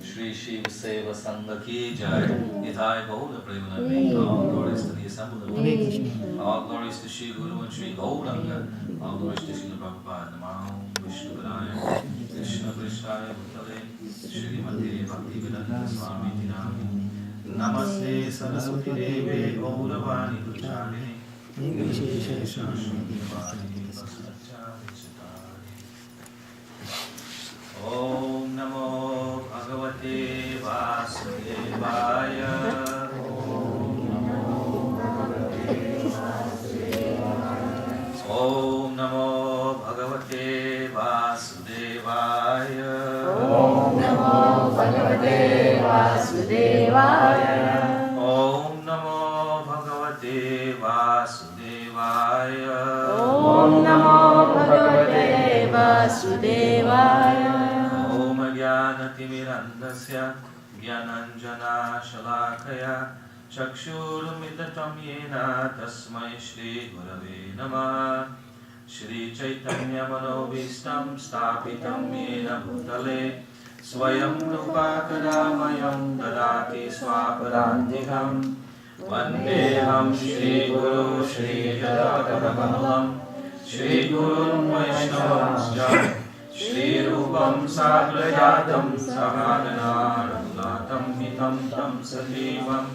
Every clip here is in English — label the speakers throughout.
Speaker 1: Shri Shiva Sewa Sangh ki jai. Ithai Gaura Premanande. All glories to the assembly. All glories to Shri Guru and Shri Gauranga. All glories to Shri Prabhupada. Namo Vishnu Padaya. Krishna Krishnaya Bhutale. Shri Mati Bhakti Vedanta Swami Dinami. Namaste Saraswati Devi Gauravani Puchani. Om Namo Bhagavate Vasudevaya. Om Namo Bhagavate Vasudevaya.
Speaker 2: Om Namo Bhagavate Vasudevaya.
Speaker 1: Om Namo Bhagavate Vasudevaya.
Speaker 2: Om Namo Bhagavate Vasudevaya.
Speaker 1: Om Jnanatimirandasya Jnananjana Shalakaya Chakshurumitatam Yena Tasmai Shri Gurave Namah. Shri Chaitanya Manobhistam Stapitam Yena Bhutale Swayam Rupa Kadamayam Dadati Swaparantiham. Vandeham Shri Guru Shri Jadakamalam Shri Guru Vaishnavam Shri Rupam Sagrajatam Sahagana Raghunatam Hitam Tam Sajivam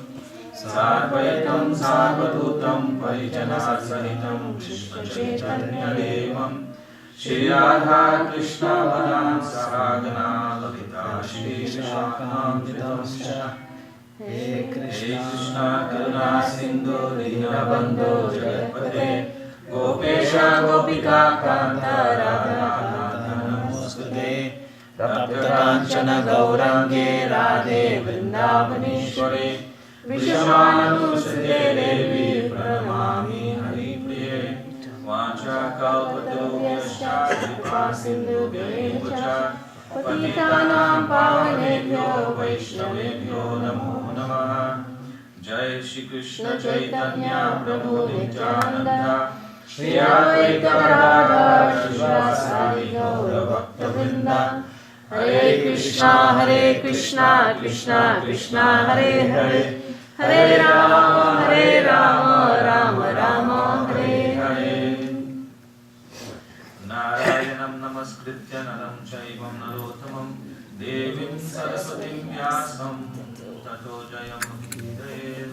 Speaker 1: Sarvaitam Sarvadutam Parijana Sahitam Krishna Chaitanya Devam Shri Radha Krishna Bhadan Sahagana Lalita Shri Vishakam Jitamsha. He Krishna Karuna Sindhu Dinabandhu Jagatpate Gopesha Gopika Kanta Radha Namaste Taptakanchana Gaurange Radhe Vrindavaneshwari Vishwanusate Devi Pranamami Haripriye Vancha Kalpatarubhyascha Kripa Sindhubhyo Vacha Patitanam Pavanebhyo Vaishnavebhyo Namo Namah. Jai Shri Krishna Chaitanya Prabhu Nityananda Shri Advaita Gadadhara Shivasari Gaura Bhakta Vrinda
Speaker 2: Hare Krishna, Krishna Krishna, Hare Hare, Hare Rama, Rama Rama, Hare Hare.
Speaker 1: Narayanam namaskritya naram chaivam narottamam devim saraswatim vyasam tato jayam udayet.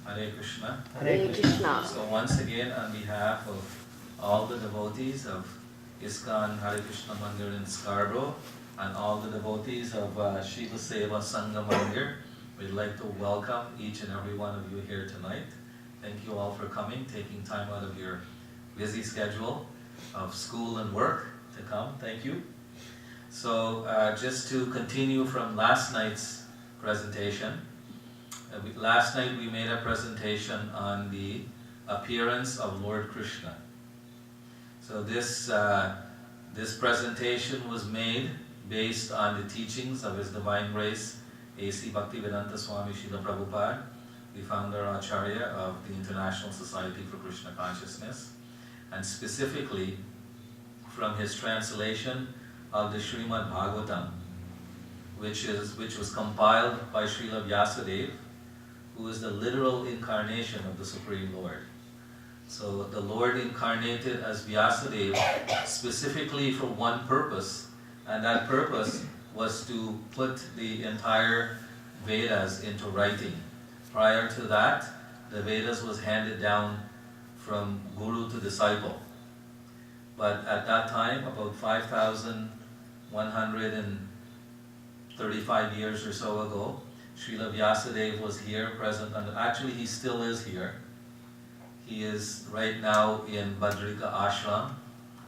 Speaker 1: Hare Krishna.
Speaker 2: Hare Krishna.
Speaker 1: So once again, on behalf of all the devotees of ISKCON Hare Krishna Mandir in Scarborough and all the devotees of Siva Sewa Sangh Mandir, we'd like to welcome each and every one of you here tonight. Thank you all for coming, taking time out of your busy schedule of school and work to come. Thank you. So just to continue from last night's presentation, last night we made a presentation on the appearance of Lord Krishna. So this presentation was made based on the teachings of His Divine Grace, A.C. Bhaktivedanta Swami Srila Prabhupada, the founder Acharya of the International Society for Krishna Consciousness, and specifically from his translation of the Srimad Bhagavatam, which was compiled by Srila Vyasadeva, who is the literal incarnation of the Supreme Lord. So the Lord incarnated as Vyasadeva specifically for one purpose, and that purpose was to put the entire Vedas into writing. Prior to that, the Vedas was handed down from guru to disciple. But at that time, about 5,135 years or so ago, Srila Vyasadeva was here, present, and actually he still is here. He is right now in Badrika Ashram,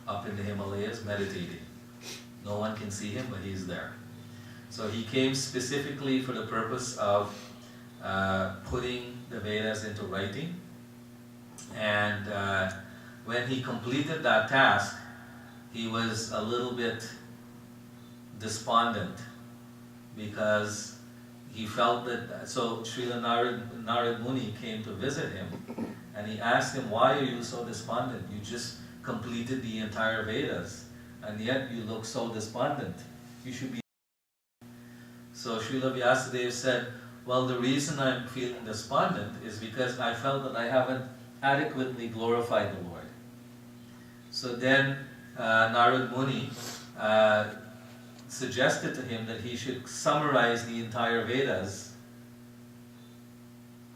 Speaker 1: up in the Himalayas, meditating. No one can see him, but he's there. So he came specifically for the purpose of putting the Vedas into writing. And when he completed that task, he was a little bit despondent because he felt that, so Srila Narad Muni came to visit him and he asked him, why are you so despondent? You just completed the entire Vedas and yet you look so despondent. You should be. So Srila Vyasadeva said, well, the reason I'm feeling despondent is because I felt that I haven't adequately glorified the Lord. So then Narad Muni suggested to him that he should summarize the entire Vedas.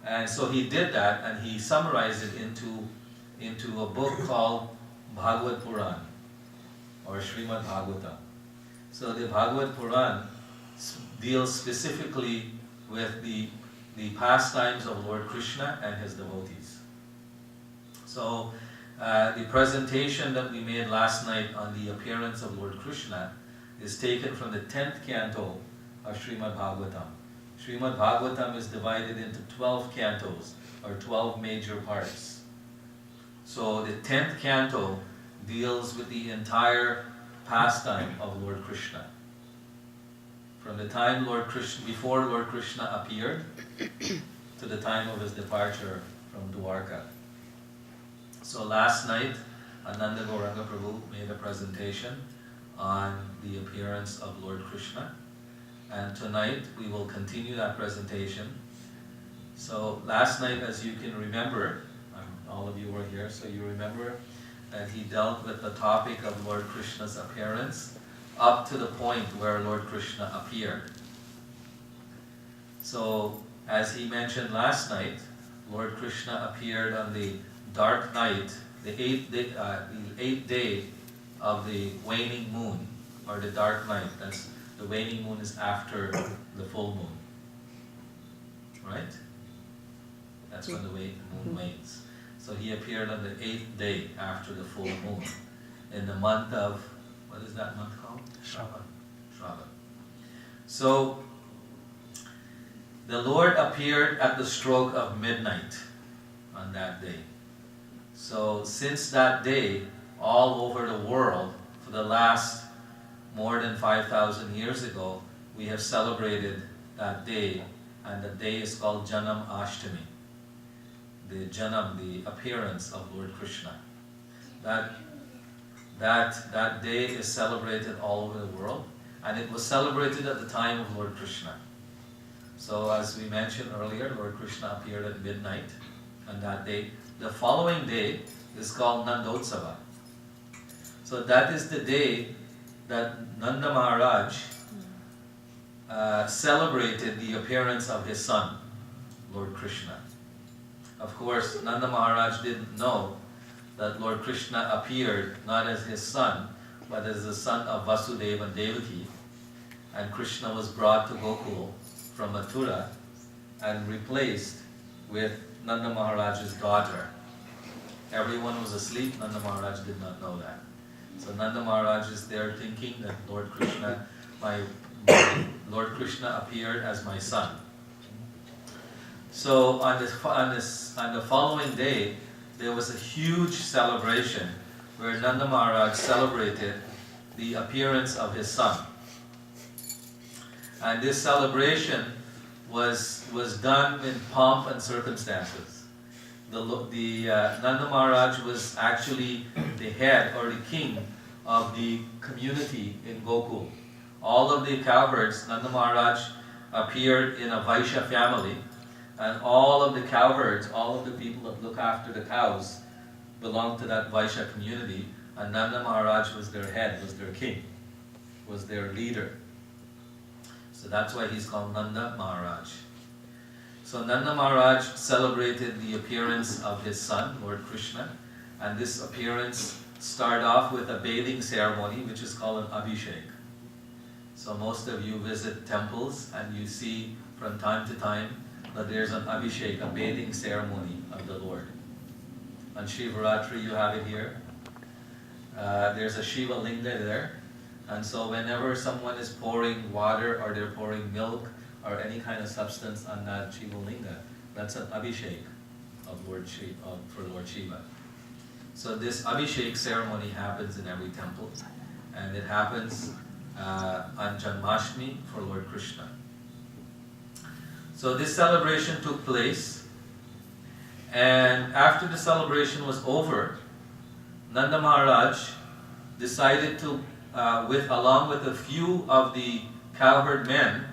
Speaker 1: And so he did that, and he summarized it into a book called Bhagavad Puran, or Srimad Bhagavatam. So the Bhagavad Puran deals specifically with the pastimes of Lord Krishna and his devotees. So the presentation that we made last night on the appearance of Lord Krishna is taken from the 10th canto of Srimad Bhagavatam. Srimad Bhagavatam is divided into 12 cantos, or 12 major parts. So the 10th canto deals with the entire pastime of Lord Krishna. From the time before Lord Krishna appeared, to the time of his departure from Dwarka. So last night, Ananda Gauranga Prabhu made a presentation on the appearance of Lord Krishna. And tonight we will continue that presentation. So last night, as you can remember, all of you were here, so you remember that he dealt with the topic of Lord Krishna's appearance up to the point where Lord Krishna appeared. So as he mentioned last night, Lord Krishna appeared on the dark night, the eighth day of the waning moon, or the dark night. That's the waning moon is after the full moon, right? That's when the moon wanes. So he appeared on the 8th day after the full moon, in the month of, what is that month called? Shravan. So the Lord appeared at the stroke of midnight on that day. So since that day, all over the world, for the last more than 5,000 years ago, we have celebrated that day, and the day is called Janam Ashtami. The Janam, the appearance of Lord Krishna. That that day is celebrated all over the world, and it was celebrated at the time of Lord Krishna. So as we mentioned earlier, Lord Krishna appeared at midnight on that day. The following day is called Nandotsava. So that is the day that Nanda Maharaj celebrated the appearance of his son, Lord Krishna. Of course, Nanda Maharaj didn't know that Lord Krishna appeared not as his son, but as the son of Vasudeva and Devaki. And Krishna was brought to Gokul from Mathura and replaced with Nanda Maharaj's daughter. Everyone was asleep, Nanda Maharaj did not know that. So Nanda Maharaj is there thinking that Lord Krishna, Lord Krishna appeared as my son. So on the following day, there was a huge celebration where Nanda Maharaj celebrated the appearance of his son. And this celebration was done in pomp and circumstances. Nanda Maharaj was actually the head or the king of the community in Gokul. All of the cowherds, Nanda Maharaj appeared in a Vaishya family, and all of the cowherds, all of the people that look after the cows, belonged to that Vaishya community, and Nanda Maharaj was their head, was their king, was their leader. So that's why he's called Nanda Maharaj. So Nanda Maharaj celebrated the appearance of his son, Lord Krishna, and this appearance started off with a bathing ceremony, which is called an Abhishek. So most of you visit temples and you see from time to time that there's an Abhishek, a bathing ceremony of the Lord. On Shivaratri you have it here. There's a Shiva Linga there. And so whenever someone is pouring water or they're pouring milk or any kind of substance on that Shiva Linga, that's an Abhishek of Lord Shiva, for Lord Shiva. So this Abhishek ceremony happens in every temple, and it happens on Janmashtami for Lord Krishna. So this celebration took place, and after the celebration was over, Nanda Maharaj decided to, along with a few of the cowherd men,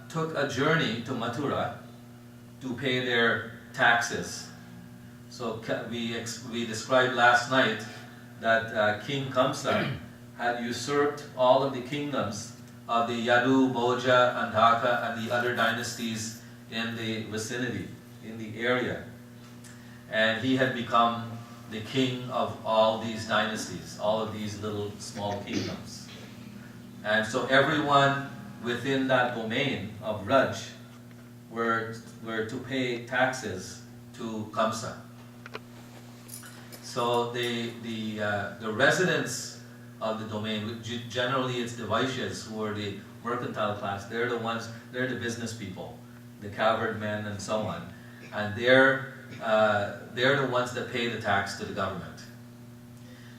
Speaker 1: took a journey to Mathura to pay their taxes. So we described last night that King Kamsa had usurped all of the kingdoms of the Yadu, Bhoja, Andhaka, and the other dynasties in the vicinity, in the area. And he had become the king of all these dynasties, all of these little small kingdoms. And so everyone within that domain of Raj were to pay taxes to Kamsa. So the residents of the domain, generally it's the Vaishyas who are the mercantile class, they're the business people, the cowherd men and so on. And they're the ones that pay the tax to the government.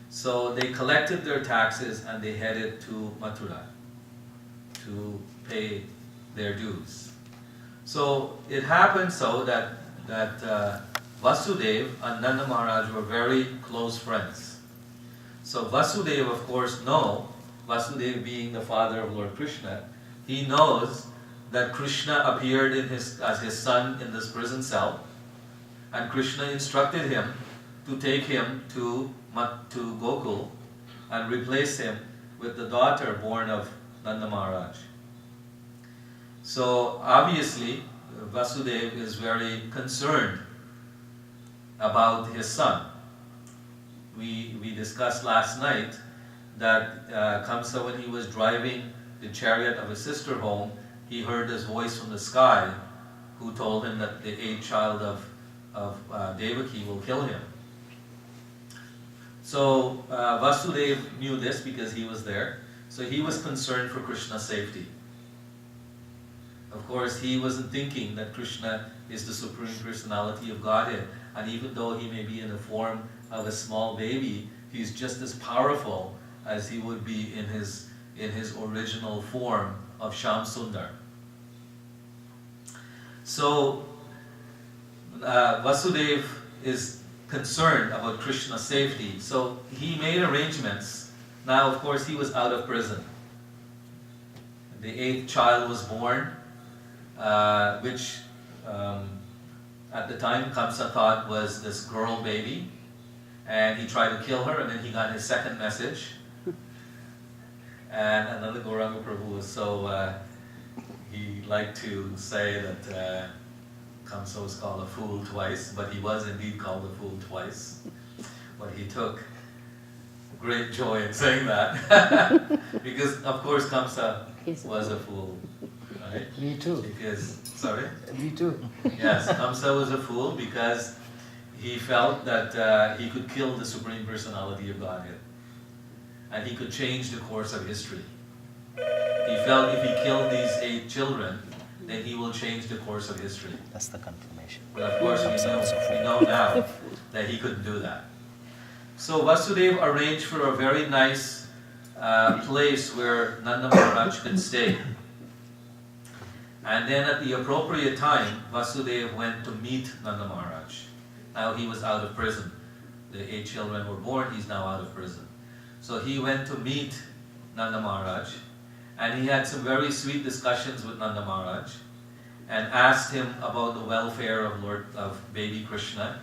Speaker 1: So they collected their taxes and they headed to Mathura to pay their dues. So it happened so that Vasudeva and Nanda Maharaj were very close friends. So Vasudeva, of course, Vasudeva being the father of Lord Krishna, he knows that Krishna appeared as his son in this prison cell, and Krishna instructed him to take him to Gokul and replace him with the daughter born of Nanda Maharaj. So obviously Vasudeva is very concerned about his son. We discussed last night that Kamsa, when he was driving the chariot of his sister home, he heard this voice from the sky who told him that the 8th child of Devaki will kill him. So Vasudeva knew this because he was there. So he was concerned for Krishna's safety. Of course, he wasn't thinking that Krishna is the Supreme Personality of Godhead. And even though he may be in the form of a small baby, he's just as powerful as he would be in his original form of Shyam Sundar. So Vasudeva is concerned about Krishna's safety. So he made arrangements. Now, of course, he was out of prison. The 8th child was born, which at the time Kamsa thought was this girl baby. And he tried to kill her, and then he got his second message. And another Gauranga Prabhu was so, he liked to say that Kamsa was called a fool twice, but he was indeed called a fool twice. But he took great joy in saying that. Because, of course, Kamsa was a fool. Right?
Speaker 3: Me too.
Speaker 1: Because, sorry?
Speaker 3: Me too.
Speaker 1: Yes, Kamsa was a fool because he felt that he could kill the Supreme Personality of Godhead. And he could change the course of history. He felt if he killed these 8 children, then he will change the course of history.
Speaker 3: That's the confirmation.
Speaker 1: But of course we know now that he couldn't do that. So Vasudeva arranged for a very nice place where Nanda Maharaj could stay. And then at the appropriate time, Vasudeva went to meet Nanda Maharaj. Now he was out of prison. The 8 children were born, he's now out of prison. So he went to meet Nanda Maharaj, and he had some very sweet discussions with Nanda Maharaj, and asked him about the welfare of baby Krishna,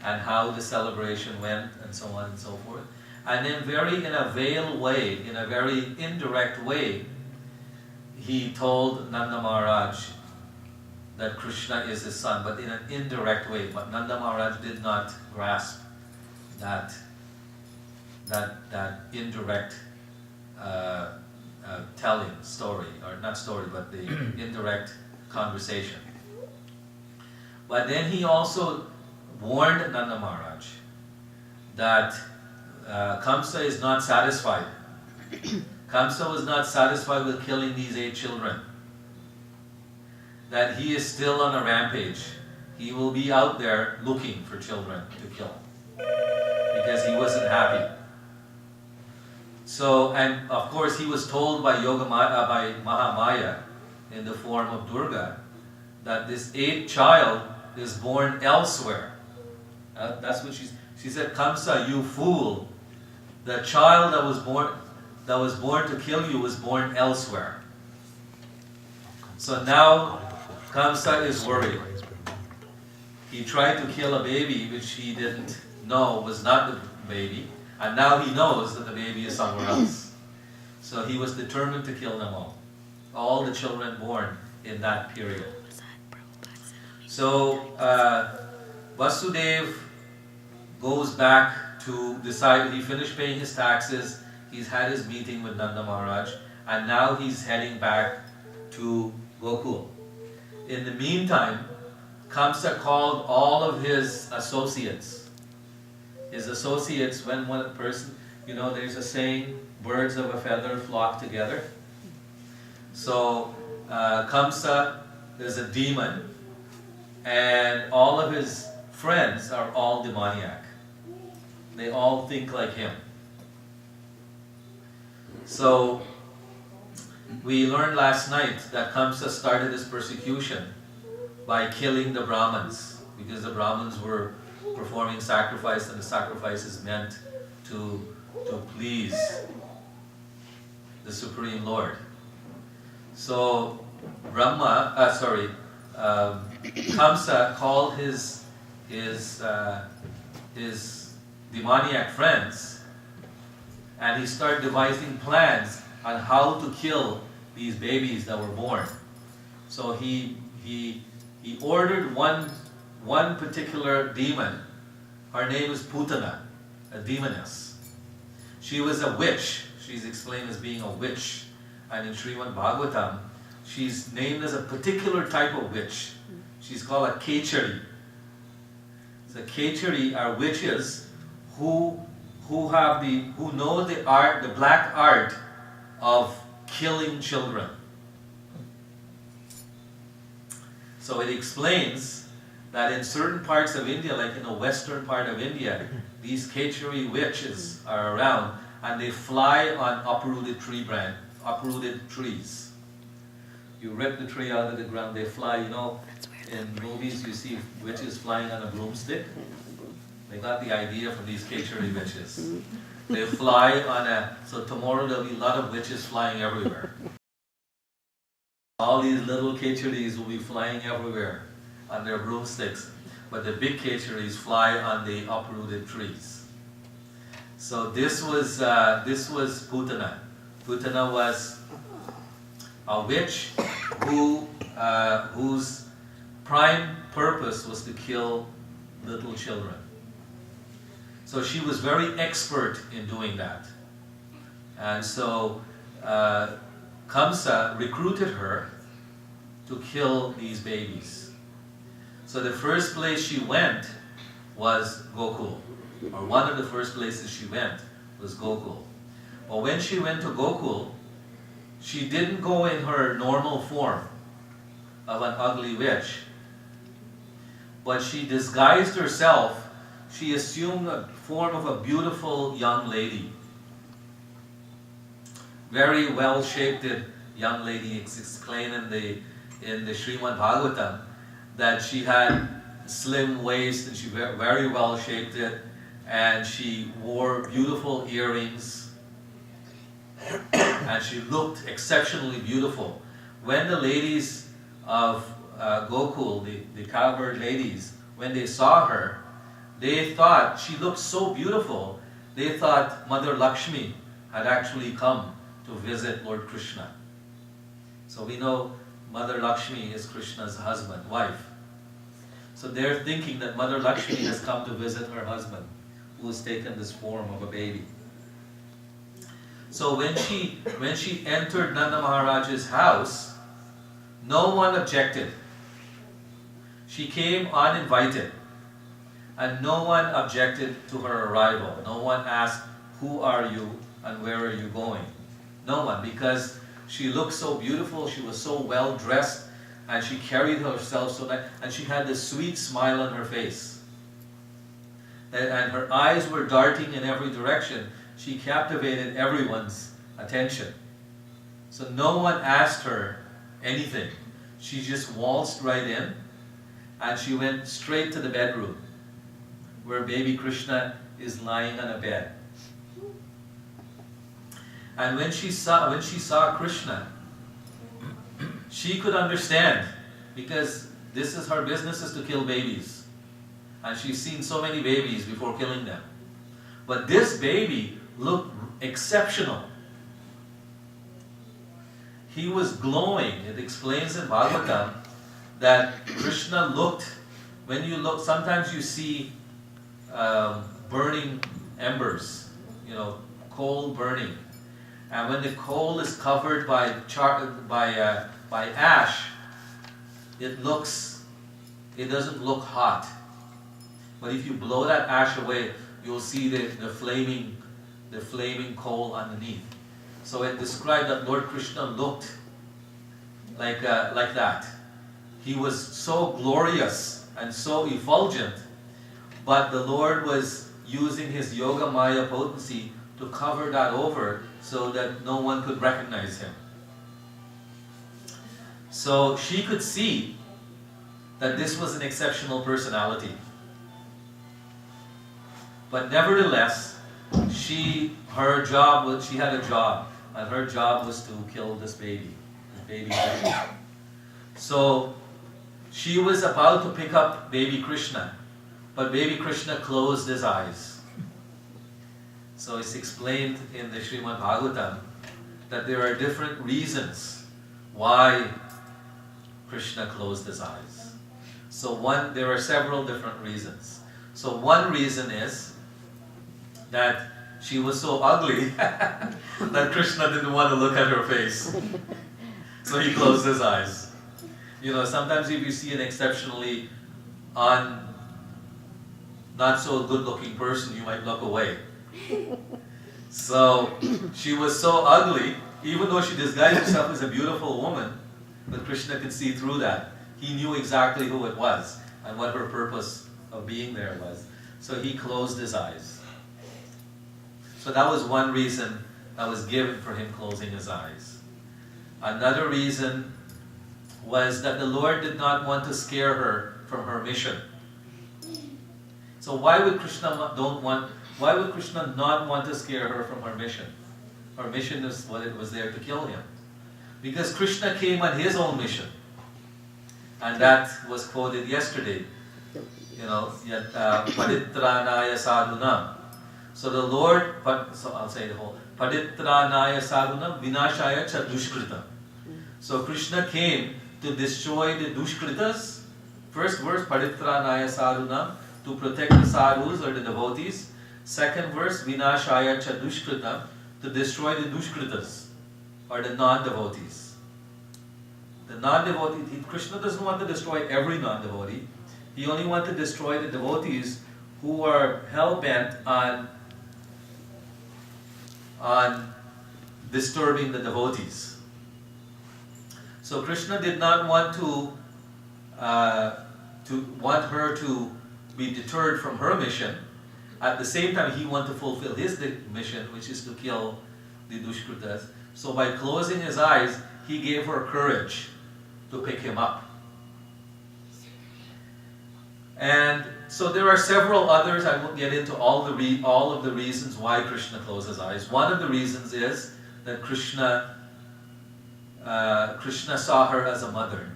Speaker 1: and how the celebration went, and so on and so forth. And then in a veiled way, in a very indirect way, he told Nanda Maharaj that Krishna is his son, but in an indirect way. But Nanda Maharaj did not grasp that indirect telling story, or not story, but the indirect conversation. But then he also warned Nanda Maharaj that Kamsa is not satisfied. Kamsa was not satisfied with killing these 8 children. That he is still on a rampage. He will be out there looking for children to kill. Because he wasn't happy. So, and of course he was told by by Mahamaya in the form of Durga that this 8th child is born elsewhere. That's what she said, Kamsa, you fool. The child that was born to kill you was born elsewhere. So now Kamsa is worried. He tried to kill a baby which he didn't know was not the baby, and now he knows that the baby is somewhere else. So he was determined to kill them all the children born in that period. So Vasudeva goes back to decide. He finished paying his taxes, he's had his meeting with Nanda Maharaj, and now he's heading back to Gokul. In the meantime, Kamsa called all of his associates. His associates, when one person, there's a saying, birds of a feather flock together. So Kamsa is a demon, and all of his friends are all demoniac. They all think like him. So we learned last night that Kamsa started his persecution by killing the Brahmins, because the Brahmins were performing sacrifice, and the sacrifice is meant to please the Supreme Lord. So Kamsa called his demoniac friends, and he started devising plans on how to kill these babies that were born. So he ordered one particular demon. Her name is Putana, a demoness. She was a witch. She's explained as being a witch. And in Srimad Bhagavatam, she's named as a particular type of witch. She's called a Kechari. The Kechari are witches who know the black art of killing children. So it explains that in certain parts of India, like in the western part of India, these Kechari witches are around, and they fly on uprooted trees. You rip the tree out of the ground, they fly. In movies you see witches flying on a broomstick. They got the idea from these Kechari witches. They fly on so tomorrow there'll be a lot of witches flying everywhere. All these little Kecharis will be flying everywhere on their broomsticks, but the big Kecharis fly on the uprooted trees. So this was Putana. Putana was a witch whose prime purpose was to kill little children. So she was very expert in doing that. And so Kamsa recruited her to kill these babies. So the first place she went was Gokul, or one of the first places she went was Gokul. But when she went to Gokul, she didn't go in her normal form of an ugly witch, but she disguised herself. She assumed the form of a beautiful young lady. Very well-shaped young lady. It's explained in the Srimad Bhagavatam that she had slim waist and she very well-shaped and she wore beautiful earrings and she looked exceptionally beautiful. When the ladies of Gokul, the cowherd ladies, when they saw her, they thought she looked so beautiful, they thought Mother Lakshmi had actually come to visit Lord Krishna. So we know Mother Lakshmi is Krishna's wife. So they're thinking that Mother Lakshmi has come to visit her husband, who has taken this form of a baby. So when she entered Nanda Maharaj's house, no one objected. She came uninvited, and no one objected to her arrival. No one asked, "Who are you and where are you going?" No one, because she looked so beautiful, she was so well dressed, and she carried herself so nice, and she had this sweet smile on her face. And her eyes were darting in every direction. She captivated everyone's attention. So no one asked her anything. She just waltzed right in, and she went straight to the bedroom, where baby Krishna is lying on a bed. And when she saw Krishna, she could understand, because this is her business, is to kill babies. And she's seen so many babies before killing them. But this baby looked exceptional. He was glowing. It explains in Bhagavatam that Krishna looked, when you look, sometimes you see burning embers, coal burning. And when the coal is covered by ash, it doesn't look hot. But if you blow that ash away, you'll see the flaming coal underneath. So it described that Lord Krishna looked like that. He was so glorious and so effulgent, but the Lord was using his Yoga Maya potency to cover that over so that no one could recognize him. So she could see that this was an exceptional personality. But nevertheless, she had a job, and her job was to kill this baby Krishna. So she was about to pick up baby Krishna, but baby Krishna closed his eyes. So it's explained in the Srimad Bhagavatam that there are different reasons why Krishna closed his eyes. So there are several different reasons. So one reason is that she was so ugly that Krishna didn't want to look at her face. So he closed his eyes. Sometimes if you see an exceptionally not so good looking person, you might look away. So she was so ugly, even though she disguised herself as a beautiful woman, but Krishna could see through that. He knew exactly who it was and what her purpose of being there was. So he closed his eyes. So that was one reason that was given for him closing his eyes. Another reason was that the Lord did not want to scare her from her mission. So why would Krishna not want to scare her from her mission? Her mission is what it was there to kill him. Because Krishna came on his own mission. And that was quoted yesterday. Paditranaya sadhunam. So the Lord, so I'll say the whole, Paditranaya sadhunam vinashaya cha dushkritam. So Krishna came to destroy the dushkritas. First verse, Paditranaya sadhunam, to protect the sadhus or the devotees. Second verse, vinashaya cha dushkritam, to destroy the dushkritas or the non-devotees. The non-devotee, Krishna doesn't want to destroy every non-devotee. He only wants to destroy the devotees who are hell-bent on disturbing the devotees. So Krishna did not want want her to be deterred from her mission. At the same time, he wanted to fulfill his mission, which is to kill the dushkritas. So by closing his eyes, he gave her courage to pick him up. And so there are several others. I won't get into all of the reasons why Krishna closed his eyes. One of the reasons is that Krishna saw her as a mother,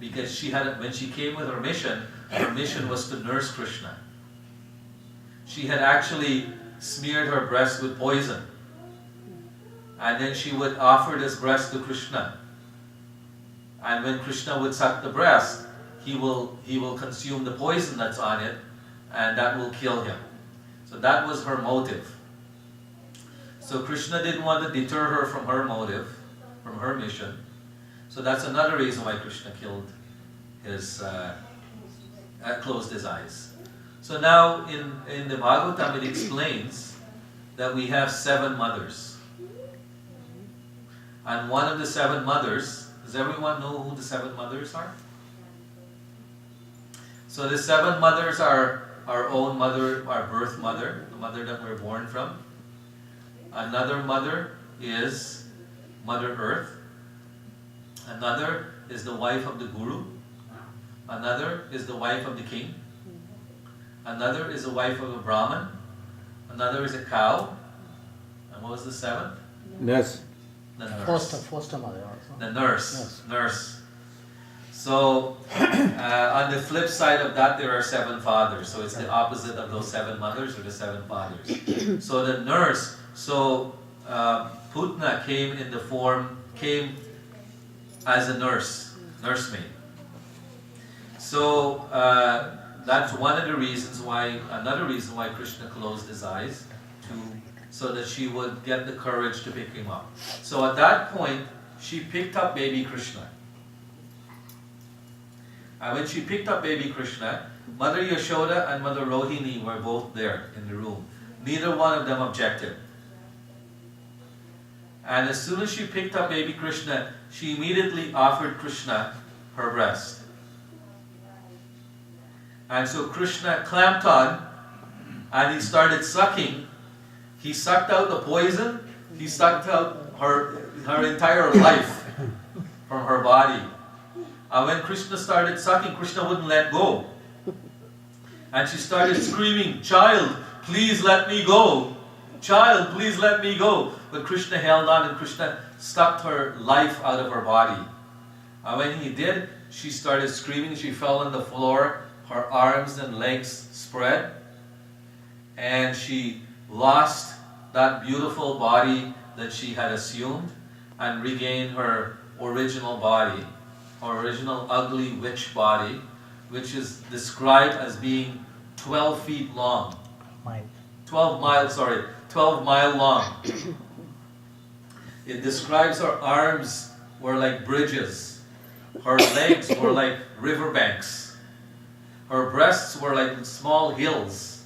Speaker 1: because when she came with her mission was to nurse Krishna. She had actually smeared her breast with poison, and then she would offer this breast to Krishna. And when Krishna would suck the breast, he will consume the poison that's on it, and that will kill him. So that was her motive. So Krishna didn't want to deter her from her motive, from her mission. So that's another reason why Krishna closed his eyes. So now in the Bhagavatam it explains that we have 7 mothers. And one of the 7 mothers, does everyone know who the 7 mothers are? So the 7 mothers are our own mother, our birth mother, the mother that we're born from. Another mother is Mother Earth. Another is the wife of the Guru. Another is the wife of the king. Another is the wife of a Brahmin. Another is a cow. And what was the 7th?
Speaker 3: Nurse.
Speaker 1: The nurse.
Speaker 4: Foster mother also.
Speaker 1: The nurse. Nurse. So on the flip side of that, there are 7 fathers. So it's the opposite of those 7 mothers or the 7 fathers. So the nurse. So Putna came as a nursemaid. So that's another reason why Krishna closed his eyes, so that she would get the courage to pick him up. So at that point, she picked up baby Krishna. And when she picked up baby Krishna, Mother Yashoda and Mother Rohini were both there in the room. Neither one of them objected. And as soon as she picked up baby Krishna, she immediately offered Krishna her breast. And so Krishna clamped on, and he started sucking. He sucked out the poison. He sucked out her entire life from her body. And when Krishna started sucking, Krishna wouldn't let go. And she started screaming, "Child, please let me go. Child, please let me go." But Krishna held on, and Krishna sucked her life out of her body. And when he did, she started screaming. She fell on the floor. Her arms and legs spread. And she lost that beautiful body that she had assumed and regained her original body, her original ugly witch body, which is described as being 12 feet long. 12 mile long. It describes her arms were like bridges. Her legs were like riverbanks. Her breasts were like small hills.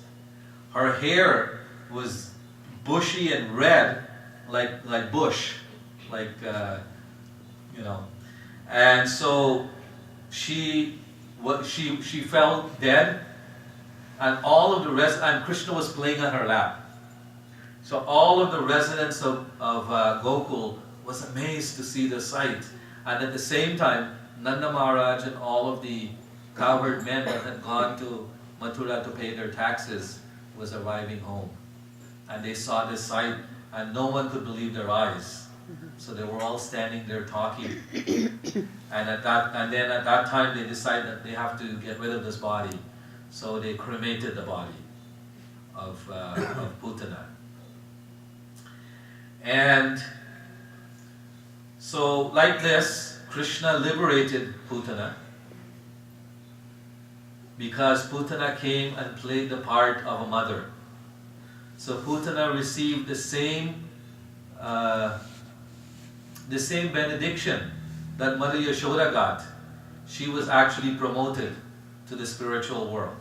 Speaker 1: Her hair was bushy and red, like bush, And so she fell dead, and and Krishna was playing on her lap. So all of the residents of Gokul was amazed to see the sight, and at the same time, Nanda Maharaj and all of the cowherd men that had gone to Mathura to pay their taxes was arriving home. And they saw this sight, and no one could believe their eyes. So they were all standing there talking. And then at that time they decided that they have to get rid of this body. So they cremated the body of Putana. And so like this, Krishna liberated Putana, because Putana came and played the part of a mother. So Putana received the same benediction that Mother Yashoda got. She was actually promoted to the spiritual world.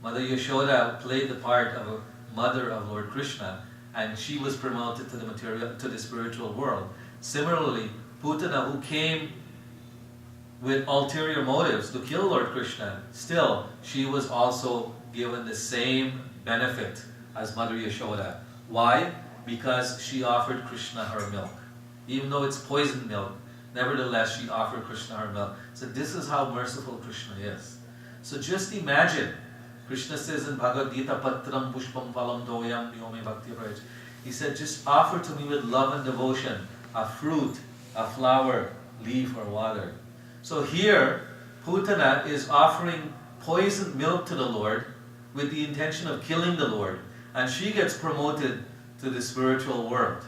Speaker 1: Mother Yashoda played the part of a mother of Lord Krishna, and she was promoted to the spiritual world. Similarly, Putana, who came with ulterior motives to kill Lord Krishna, still she was also given the same benefit as Mother Yashoda. Why? Because she offered Krishna her milk. Even though it's poisoned milk, nevertheless she offered Krishna her milk. So this is how merciful Krishna is. So just imagine, Krishna says in Bhagavad Gita, Patram Pushpam Phalam Doyam Vyome Bhakti Praj. He said, just offer to me with love and devotion a fruit, a flower, leaf or water. So here, Putana is offering poisoned milk to the Lord with the intention of killing the Lord. And she gets promoted to the spiritual world,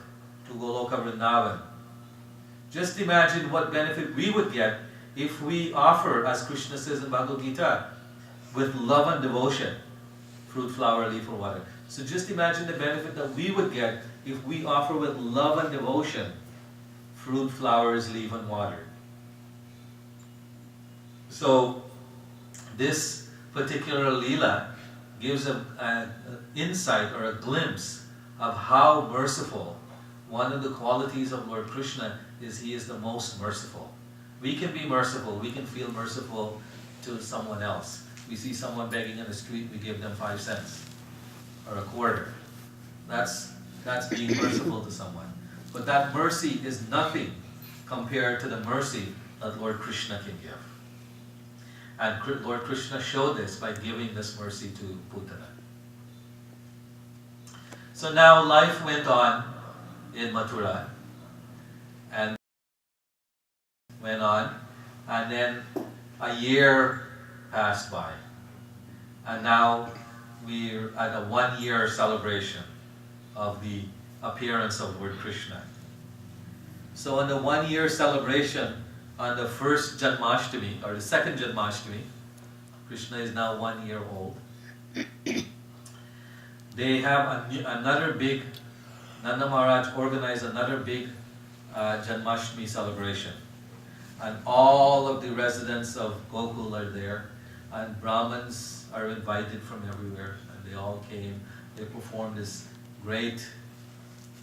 Speaker 1: to Goloka Vrindavan. Just imagine what benefit we would get if we offer, as Krishna says in Bhagavad Gita, with love and devotion, fruit, flower, leaf or water. So just imagine the benefit that we would get if we offer with love and devotion, fruit, flowers, leaf and water. So this particular Leela gives an insight or a glimpse of how merciful. One of the qualities of Lord Krishna is he is the most merciful. We can be merciful, we can feel merciful to someone else. We see someone begging in the street, we give them 5 cents or a quarter. That's being merciful to someone. But that mercy is nothing compared to the mercy that Lord Krishna can give. And Lord Krishna showed this by giving this mercy to Putana. So now life went on in Mathura, and went on, and then a year passed by. And now we're at a 1-year celebration of the appearance of Lord Krishna. So on the 1-year celebration, on the first Janmashtami, or the second Janmashtami, Krishna is now 1 year old. They have another big, Nanda Maharaj organized another big Janmashtami celebration. And all of the residents of Gokul are there, and Brahmins are invited from everywhere, and they all came. They performed this great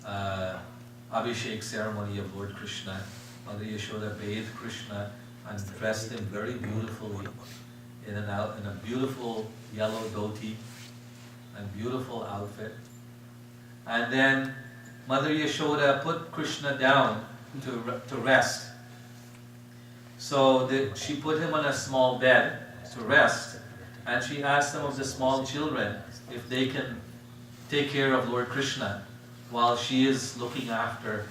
Speaker 1: Abhishek ceremony of Lord Krishna. Mother Yashoda bathed Krishna and dressed him very beautifully in a beautiful yellow dhoti and beautiful outfit. And then Mother Yashoda put Krishna down to rest. So she put him on a small bed to rest, and she asked some of the small children if they can take care of Lord Krishna while she is looking after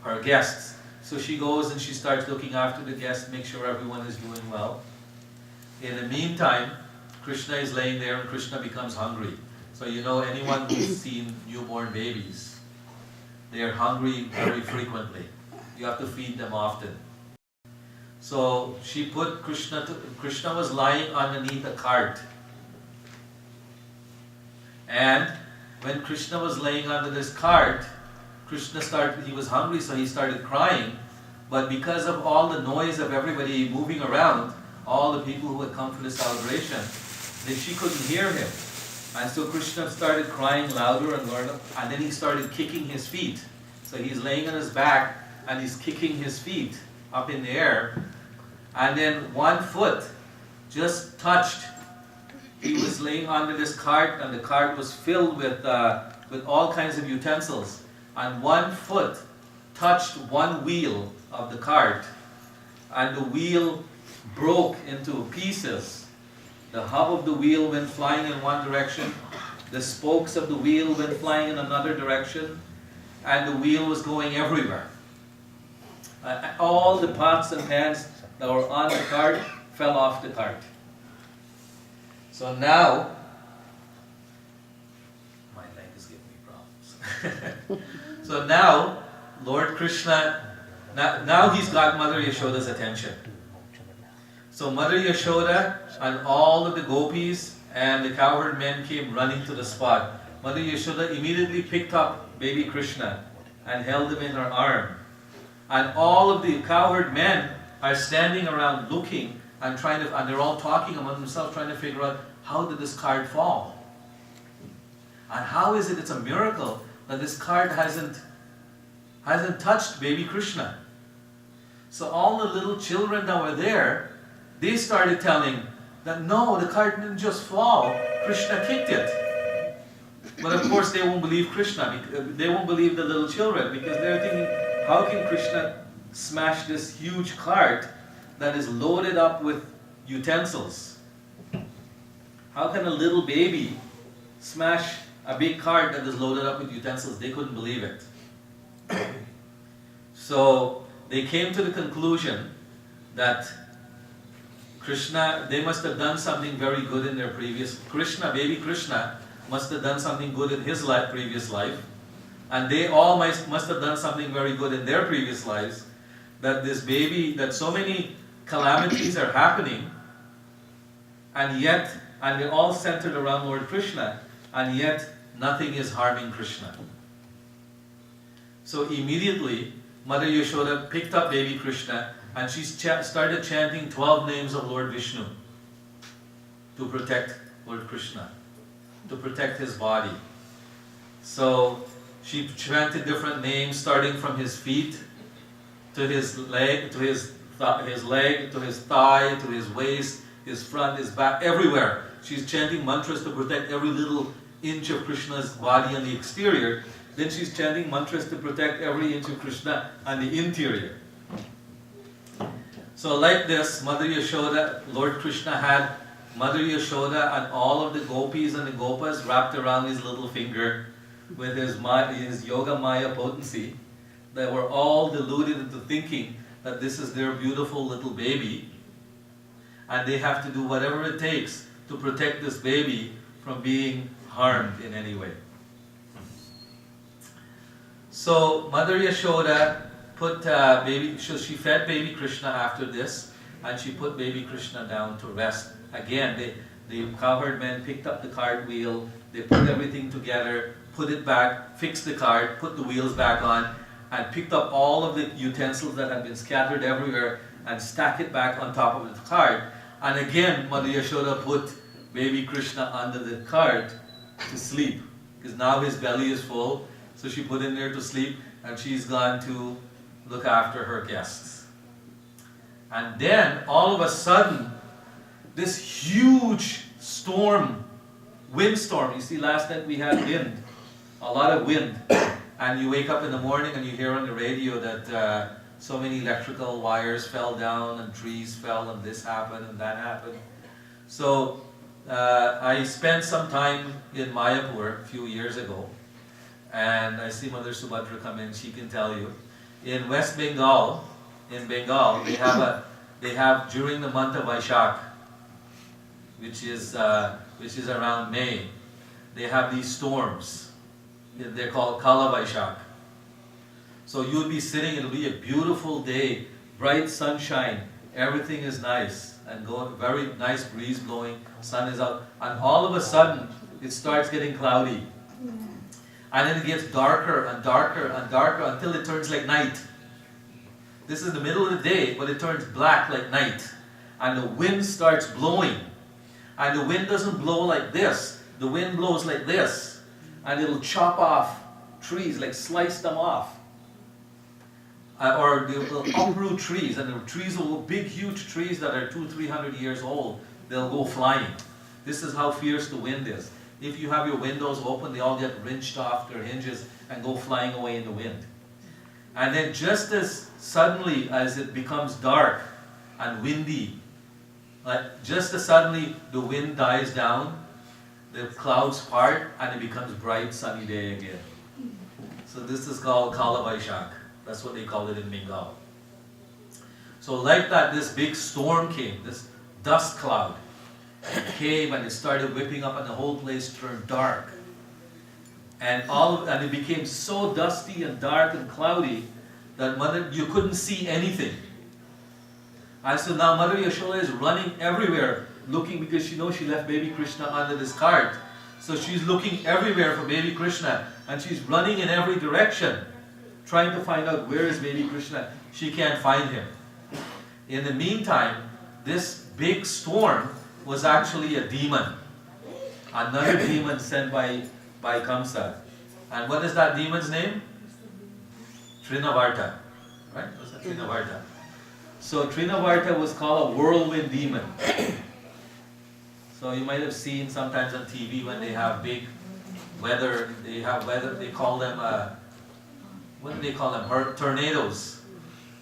Speaker 1: her guests. So she goes and she starts looking after the guests, make sure everyone is doing well. In the meantime, Krishna is laying there and Krishna becomes hungry. So you know, anyone who's seen newborn babies, they are hungry very frequently. You have to feed them often. So she put Krishna was lying underneath a cart. And when Krishna was laying under this cart, he was hungry, so he started crying. But because of all the noise of everybody moving around, all the people who had come for the celebration, she couldn't hear him. And so Krishna started crying louder and louder, and then he started kicking his feet. So he's laying on his back, and he's kicking his feet up in the air. And then one foot just touched. He was laying under this cart, and the cart was filled with all kinds of utensils. And one foot touched one wheel of the cart, and the wheel broke into pieces. The hub of the wheel went flying in one direction, the spokes of the wheel went flying in another direction, and the wheel was going everywhere. All the pots and pans that were on the cart fell off the cart. So now, my leg is giving me problems. So now, Lord Krishna, now he's got Mother Yashoda's attention. So Mother Yashoda and all of the gopis and the cowherd men came running to the spot. Mother Yashoda immediately picked up baby Krishna and held him in her arm. And all of the cowherd men are standing around looking and and they're all talking among themselves, trying to figure out, how did this cart fall? And how is it, it's a miracle that this cart hasn't touched baby Krishna. So all the little children that were there, they started telling that no, the cart didn't just fall, Krishna kicked it. But of course they won't believe Krishna, they won't believe the little children, because they're thinking, how can Krishna smash this huge cart that is loaded up with utensils? How can a little baby smash a big cart that is loaded up with utensils? They couldn't believe it. So they came to the conclusion that Krishna, they must have done something very good in their previous, baby Krishna must have done something good in his previous life, and they all must have done something very good in their previous lives, that this baby, that so many calamities are happening, and they're all centered around Lord Krishna, and yet nothing is harming Krishna. So immediately, Mother Yashoda picked up baby Krishna and she started chanting 12 names of Lord Vishnu to protect Lord Krishna, to protect his body. So she chanted different names, starting from his feet to his leg, to his leg, to his thigh, to his waist, his front, his back, everywhere. She's chanting mantras to protect every little inch of Krishna's body on the exterior. Then she's chanting mantras to protect every inch of Krishna on the interior. So like this, Mother Yashoda, Lord Krishna had Mother Yashoda and all of the gopis and the gopas wrapped around his little finger with his yoga maya potency. They were all deluded into thinking that this is their beautiful little baby, and they have to do whatever it takes to protect this baby from being harmed in any way. So Mother Yashoda she fed baby Krishna after this, and she put baby Krishna down to rest. Again, the cowherd men picked up the cart wheel, they put everything together, put it back, fixed the cart, put the wheels back on, and picked up all of the utensils that had been scattered everywhere and stacked it back on top of the cart. And again, Mother Yashoda put baby Krishna under the cart to sleep, because now his belly is full. So she put him there to sleep, and she's gone to look after her guests. And then, all of a sudden, this huge windstorm. You see, last night we had wind, a lot of wind. And you wake up in the morning and you hear on the radio that so many electrical wires fell down and trees fell and this happened and that happened. So I spent some time in Mayapur a few years ago, and I see Mother Subhadra come in. She can tell you. In West Bengal, they have during the month of Vaishak, which is around May, they have these storms. They're called Kala Vaishak. So you'll be sitting, it'll be a beautiful day, bright sunshine, everything is nice, and very nice breeze blowing, sun is out, and all of a sudden it starts getting cloudy. And then it gets darker and darker and darker until it turns like night. This is the middle of the day, but it turns black like night. And the wind starts blowing. And the wind doesn't blow like this. The wind blows like this. And it'll chop off trees, like slice them off. Or they'll uproot trees. And the trees will, big huge trees that are 200-300 years old, they'll go flying. This is how fierce the wind is. If you have your windows open, they all get wrenched off their hinges and go flying away in the wind. And then just as suddenly as it becomes dark and windy, Like just as suddenly the wind dies down, the clouds part, and it becomes bright sunny day again. So this is called Kala Vaishak. That's what they call it in Bengal. So like that, this big storm came, this dust cloud came, and it started whipping up, and the whole place turned dark. And it became so dusty and dark and cloudy that you couldn't see anything. And so now Mother Yashoda is running everywhere, looking, because she knows she left baby Krishna under this cart. So she's looking everywhere for baby Krishna, and she's running in every direction, trying to find out where is baby Krishna. She can't find him. In the meantime, this big storm was actually a demon. Another demon sent by Kamsa. And what is that demon's name? Trinavarta. Right? Was that Trinavarta? So Trinavarta was called a whirlwind demon. So you might have seen sometimes on TV when they have big weather, they call them, what do they call them? Tornadoes.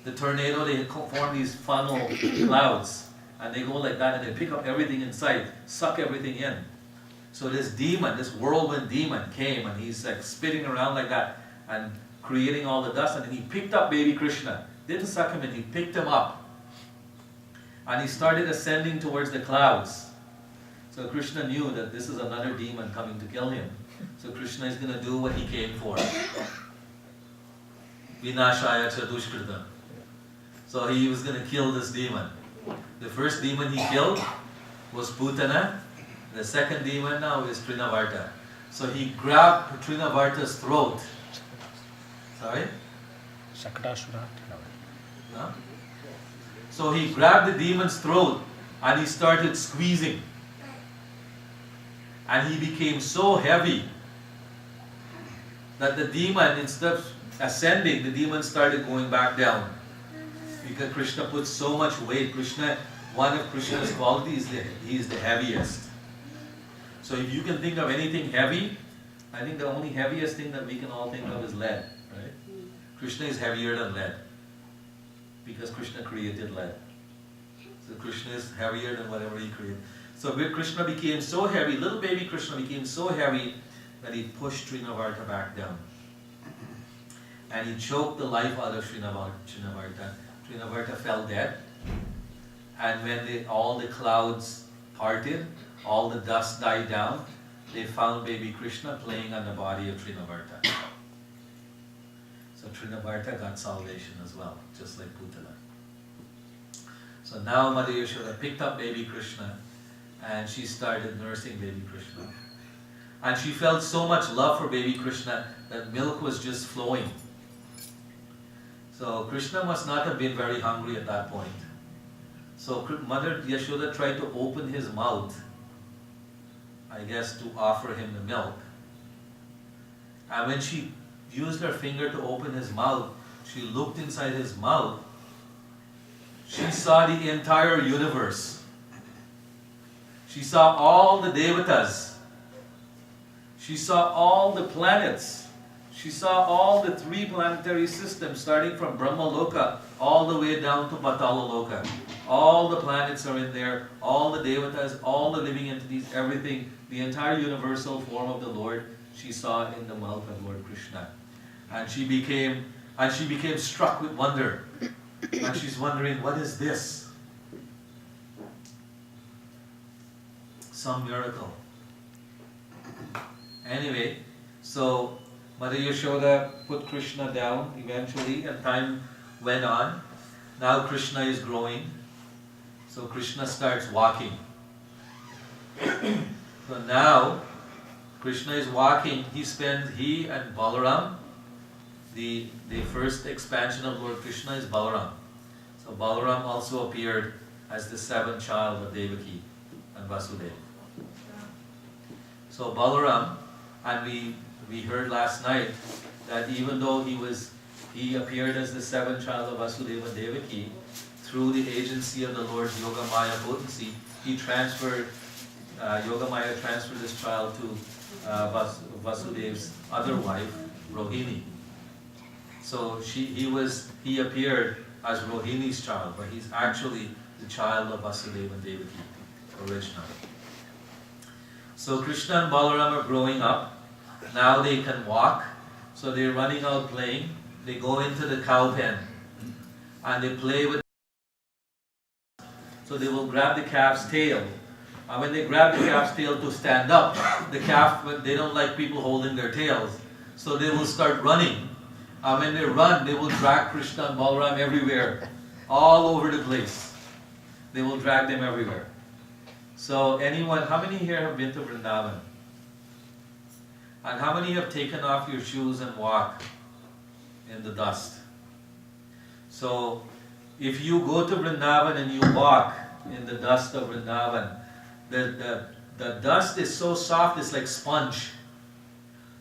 Speaker 1: The tornado, they form these funnel clouds, and they go like that, and they pick up everything in sight, suck everything in. So this demon, this whirlwind demon came, and he's like spitting around like that, and creating all the dust, and then he picked up baby Krishna. Didn't suck him in, he picked him up. And he started ascending towards the clouds. So Krishna knew that this is another demon coming to kill him. So Krishna is going to do what he came for. Vinashaya Chadushkrita. So he was going to kill this demon. The first demon he killed was Putana. The second demon now is Trinavarta. So he grabbed Trinavarta's throat. Sorry?
Speaker 3: Sakatashura.
Speaker 1: No? So he grabbed the demon's throat and he started squeezing. And he became so heavy that the demon, instead of ascending, the demon started going back down. Because Krishna put so much weight. One of Krishna's qualities is that he is the heaviest. So if you can think of anything heavy, I think the only heaviest thing that we can all think of is lead. Right? Krishna is heavier than lead. Because Krishna created lead. So Krishna is heavier than whatever he created. So Krishna became so heavy, little baby Krishna became so heavy that he pushed Trinavarta back down. And he choked the life out of Trinavarta. Trinavarta fell dead. And when all the clouds parted, all the dust died down, they found baby Krishna playing on the body of Trinavarta. So Trinavarta got salvation as well, just like Putana. So now Mother Yashoda picked up baby Krishna and she started nursing baby Krishna. And she felt so much love for baby Krishna that milk was just flowing. So Krishna must not have been very hungry at that point. So Mother Yashoda tried to open his mouth, I guess, to offer him the milk. And when she used her finger to open his mouth, she looked inside his mouth. She saw the entire universe. She saw all the devatas. She saw all the planets. She saw all the 3 planetary systems, starting from Brahma Loka all the way down to Patala Loka. All the planets are in there, all the devatas, all the living entities, everything, the entire universal form of the Lord, she saw in the mouth of Lord Krishna. And she became struck with wonder. And she's wondering, what is this? Some miracle. Anyway, so Mother Yashoda put Krishna down eventually, and time went on. Now Krishna is growing. So Krishna starts walking. So now Krishna is walking. He and Balaram, the first expansion of Lord Krishna is Balaram. So Balaram also appeared as the 7th child of Devaki and Vasudeva. So Balaram, and we heard last night that even though he appeared as the 7th child of Vasudeva and Devaki, through the agency of the Lord's Yoga Maya potency, Yoga Maya transferred this child to Vasudev's other wife, Rohini. So he appeared as Rohini's child, but he's actually the child of Vasudeva and Devaki, originally. So Krishna and Balaram are growing up. Now they can walk, so they're running out playing. They go into the cow pen and they play with. So they will grab the calf's tail. And when they grab the calf's tail to stand up, the calf, they don't like people holding their tails. So they will start running. And when they run, they will drag Krishna and Balaram everywhere, all over the place. They will drag them everywhere. So anyone, how many here have been to Vrindavan? And how many have taken off your shoes and walked in the dust? So if you go to Vrindavan and you walk in the dust of Vrindavan, the dust is so soft, it's like sponge.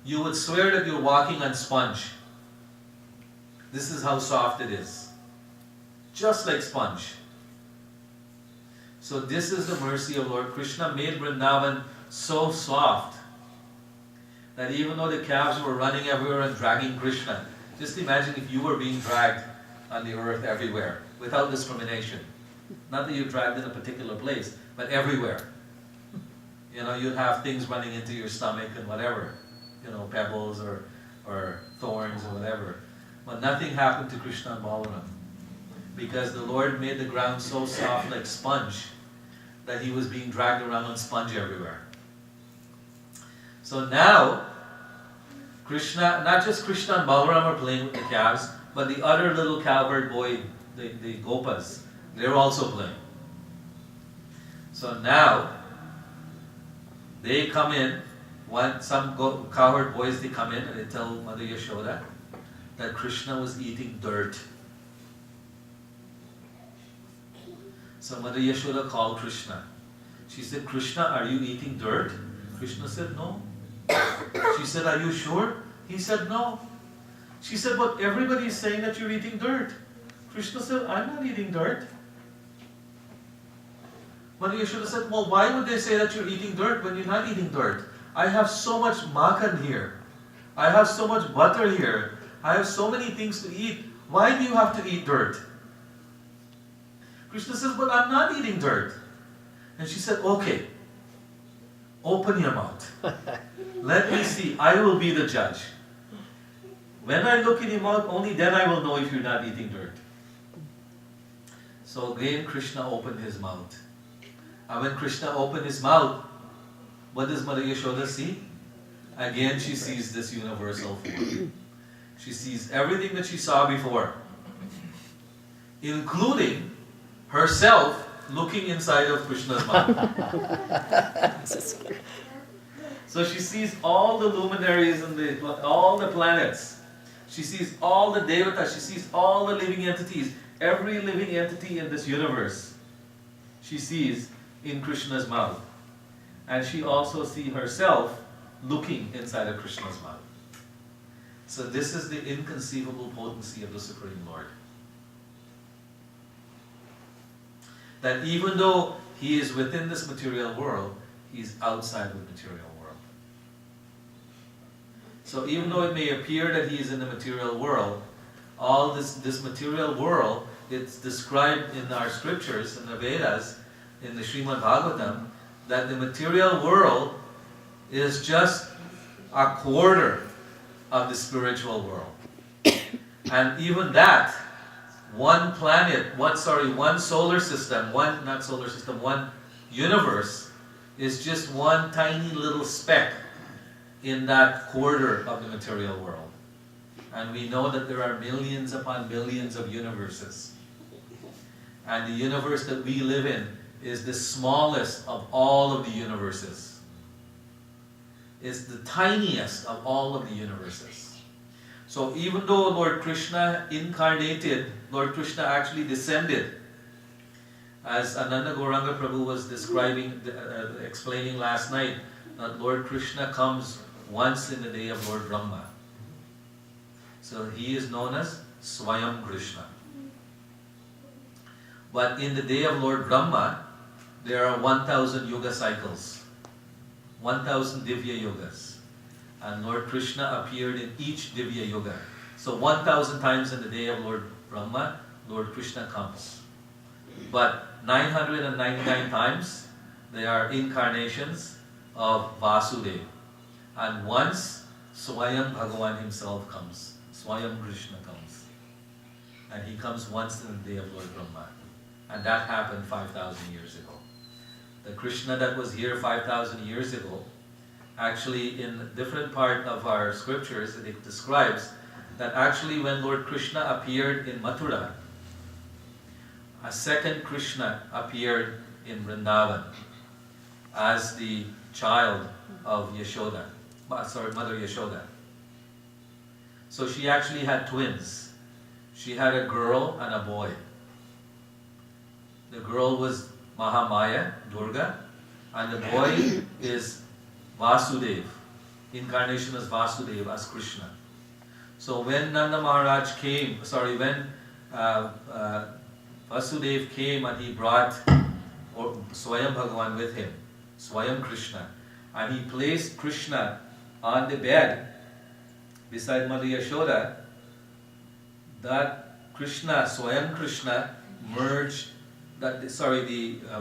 Speaker 1: You would swear that you're walking on sponge. This is how soft it is. Just like sponge. So this is the mercy of Lord Krishna, made Vrindavan so soft that even though the calves were running everywhere and dragging Krishna, just imagine if you were being dragged on the earth everywhere, without discrimination. Not that you're dragged in a particular place, but everywhere. You know, you'd have things running into your stomach and whatever. You know, pebbles or thorns or whatever. But nothing happened to Krishna and Balaram, because the Lord made the ground so soft like sponge that he was being dragged around on sponge everywhere. So now, Krishna, not just Krishna and Balaram are playing with the calves, but the other little cowherd boy, the Gopas, they're also playing. So now, they come in, some cowherd boys, they come in and they tell Mother Yashoda that Krishna was eating dirt. So Mother Yashoda called Krishna. She said, Krishna, are you eating dirt? Krishna said, no. She said, are you sure? He said, no. She said, but everybody is saying that you're eating dirt. Krishna said, I'm not eating dirt. Mother Yashoda said, well, why would they say that you're eating dirt when you're not eating dirt? I have so much makan here. I have so much butter here. I have so many things to eat. Why do you have to eat dirt? Krishna says, but I'm not eating dirt. And she said, okay, open your mouth. Let me see. I will be the judge. When I look in your mouth, only then I will know if you're not eating dirt. So again, Krishna opened his mouth. And when Krishna opened his mouth, what does Mother Yashoda see? Again, she sees this universal form. She sees everything that she saw before, including herself looking inside of Krishna's mouth. So she sees all the luminaries and all the planets. She sees all the devatas. She sees all the living entities. Every living entity in this universe, she sees in Krishna's mouth. And she also sees herself looking inside of Krishna's mouth. So this is the inconceivable potency of the Supreme Lord. That even though he is within this material world, he's outside the material world. So even though it may appear that he is in the material world, all this material world, it's described in our scriptures, in the Vedas, in the Srimad Bhagavatam, that the material world is just a quarter of the spiritual world. And even that, one planet, one solar system, one universe is just one tiny little speck in that quarter of the material world. And we know that there are millions upon millions of universes. And the universe that we live in is the smallest of all of the universes. It's the tiniest of all of the universes. So even though Lord Krishna incarnated, Lord Krishna actually descended, as Ananda Gauranga Prabhu was describing, explaining last night, that Lord Krishna comes once in the day of Lord Brahma. So he is known as Swayam Krishna. But in the day of Lord Brahma, there are 1,000 yuga cycles, 1,000 Divya yugas. And Lord Krishna appeared in each Divya yuga. So 1,000 times in the day of Lord Brahma, Lord Krishna comes. But 999 times they are incarnations of Vasudeva. And once Swayam Bhagavan himself comes, Swayam Krishna comes. And he comes once in the day of Lord Brahma. And that happened 5,000 years ago. The Krishna that was here 5,000 years ago, actually in a different part of our scriptures, it describes that actually when Lord Krishna appeared in Mathura, a second Krishna appeared in Vrindavan as the child of Yashoda, Mother Yashoda. So she actually had twins. She had a girl and a boy. The girl was Mahamaya, Durga, and the boy is Vasudeva, incarnation as Vasudeva, as Krishna. So when Nanda Maharaj came, when Vasudeva came and he brought Swayam Bhagavan with him, Swayam Krishna, and he placed Krishna on the bed beside Mother Yashoda, that Krishna, Swayam Krishna, merged, the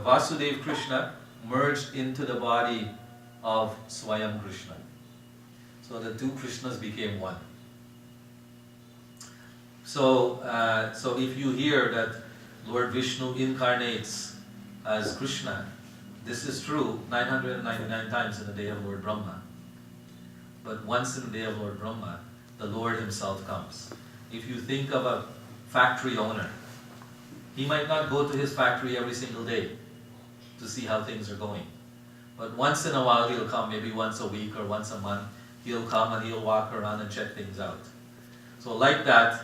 Speaker 1: Vasudeva Krishna merged into the body of Swayam Krishna. So the two Krishnas became one. So if you hear that Lord Vishnu incarnates as Krishna, this is true 999 times in the day of Lord Brahma. But once in the day of Lord Brahma, the Lord himself comes. If you think of a factory owner, he might not go to his factory every single day to see how things are going. But once in a while he'll come, maybe once a week or once a month, he'll come and he'll walk around and check things out. So like that,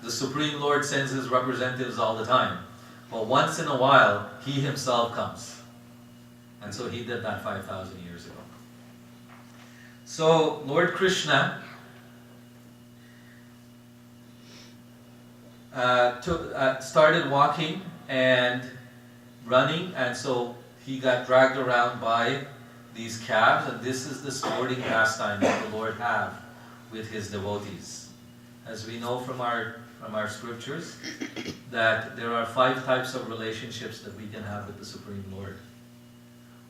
Speaker 1: the Supreme Lord sends his representatives all the time. But once in a while, he himself comes. And so he did that 5,000 years ago. So Lord Krishna started walking and running, and so he got dragged around by these calves, and this is the sporting pastime that the Lord have with his devotees. As we know from our scriptures, that there are 5 types of relationships that we can have with the Supreme Lord.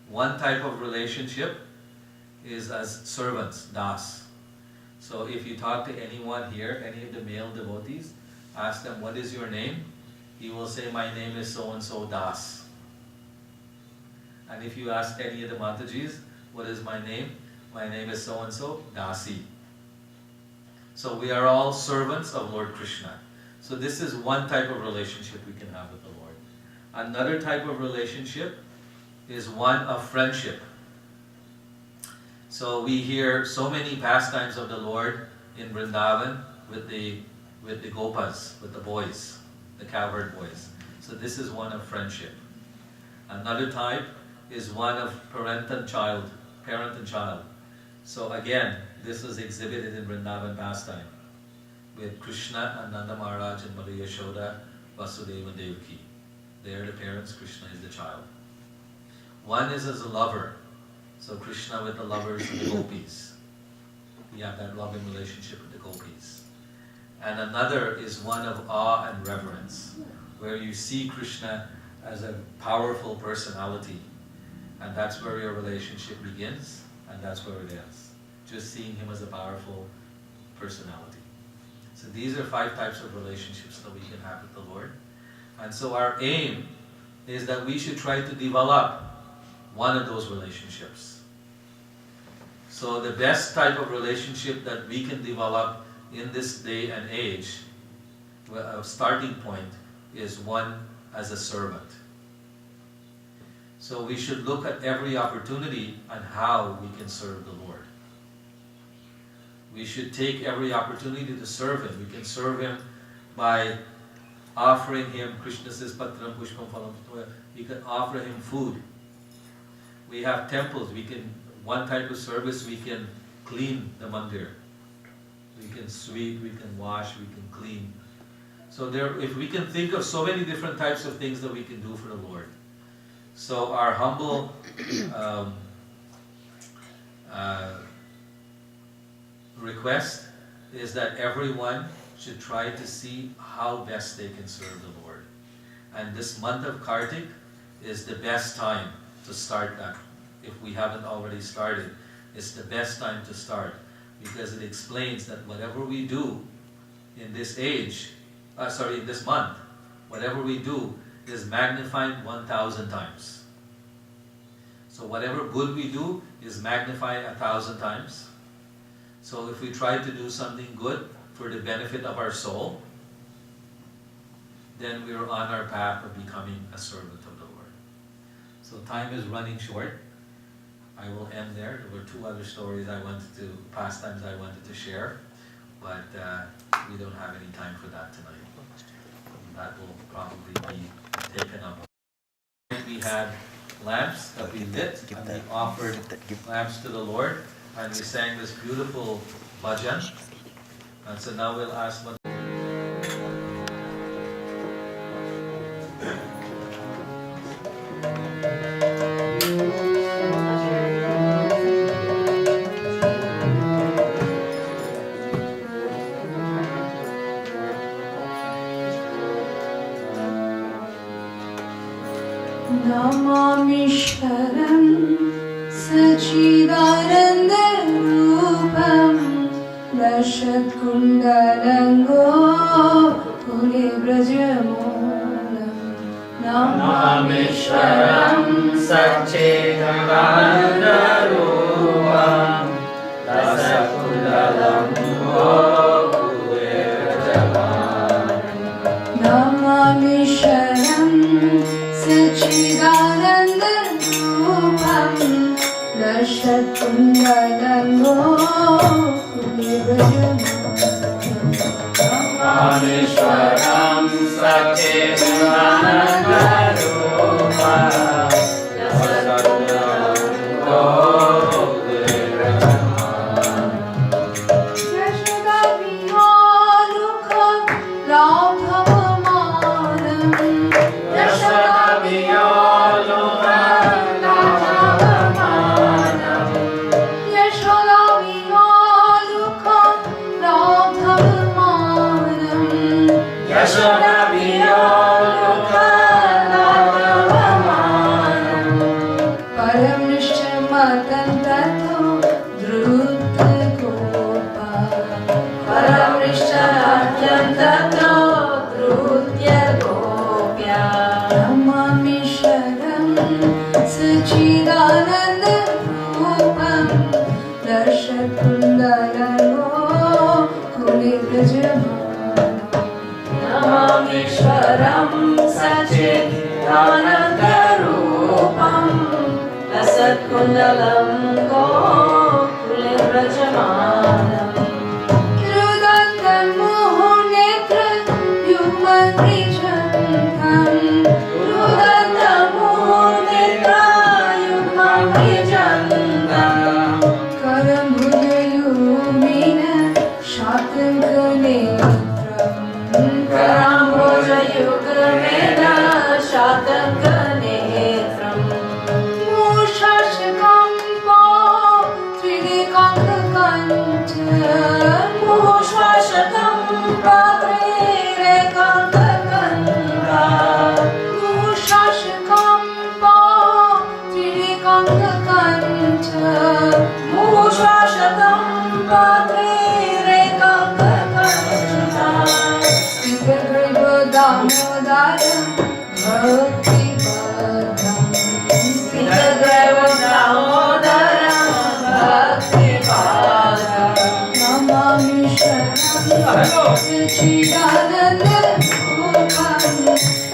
Speaker 1: One type of relationship is as servants, das. So if you talk to anyone here, any of the male devotees, ask them, what is your name? He will say, my name is so-and-so Das. And if you ask any of the Matajis, what is my name? My name is so-and-so, Dasi. So we are all servants of Lord Krishna. So this is one type of relationship we can have with the Lord. Another type of relationship is one of friendship. So we hear so many pastimes of the Lord in Vrindavan with the gopas, with the boys, the cowherd boys. So this is one of friendship. Another type is one of parent and child. So again, this was exhibited in Vrindavan pastime with Krishna and Nanda Maharaj and Mother Yashoda, Vasudeva and Devaki. They are the parents, Krishna is the child. One is as a lover. So Krishna with the lovers and the gopis. We have that loving relationship with the gopis. And another is one of awe and reverence, where you see Krishna as a powerful personality. And that's where your relationship begins, and that's where it ends. Just seeing him as a powerful personality. So these are 5 types of relationships that we can have with the Lord. And so our aim is that we should try to develop one of those relationships. So the best type of relationship that we can develop in this day and age, a starting point, is one as a servant. So we should look at every opportunity on how we can serve the Lord. We should take every opportunity to serve him. We can serve him by offering him, Krishna says, Patram Pushpam Phalam. We can offer him food. We have temples. One type of service, we can clean the mandir. We can sweep, we can wash, we can clean. So if we can think of so many different types of things that we can do for the Lord. So our humble request is that everyone should try to see how best they can serve the Lord. And this month of Kartik is the best time to start that. If we haven't already started, it's the best time to start, because it explains that whatever we do in this age, in this month, whatever we do is magnified 1,000 times. So whatever good we do is magnified 1,000 times. So if we try to do something good for the benefit of our soul, then we are on our path of becoming a servant of the Lord. So time is running short. I will end there. There were 2 other stories pastimes I wanted to share, but we don't have any time for that tonight. That will probably be taken up. We had lamps that we lit, and we offered lamps to the Lord, and we sang this beautiful bhajan. And so now we'll ask what
Speaker 2: Namamishkaram Sachidananda Rupam Dashat Kundalango Kule Brajamolam Namamishkaram Sachidananda Rupam Dashat Kundalango Kule Brajamolam Namamishkaram Sachidananda Rupam Dashat Kundalango Kule Brajamolam Namamishwaram Sachidananda Rupam Dashat Kundalango Kule Brajamolam Yashoda Viyalukha Ladhavamanam Yashoda Viyalukha Ladhavamanam Yashoda Viyalukha Ladhavamanam Yashoda Viyalukha Ladhavamanam Param Nishchamatam Tato Drutta Gopa Param Nishchamatam Tato Drutya Gopya Namamishwaram Sachidananda Rupam Dashat Kundalango Kule Brajamolam Namamishwaram Sachidananda Rupam Dashat Kundalango Kule Brajamolam Rudantam Muhunetra Yuman Vijantam Rudantam Muhunetra Yuman Vijantam Karam Bhujayumina Shatankanetram Karam Bhujayumina Shatankanetram Mushashakam Pa Tridekantha Mushashakam Pa Tridekantha Mushashakam Pa Tridekantha Mushashakam Pa Tridekantha Sthitagriva Damodaram Bhakti Padam Sthitagriva Damodaram Bhakti Padam Namamishwaram Sachidananda Rupam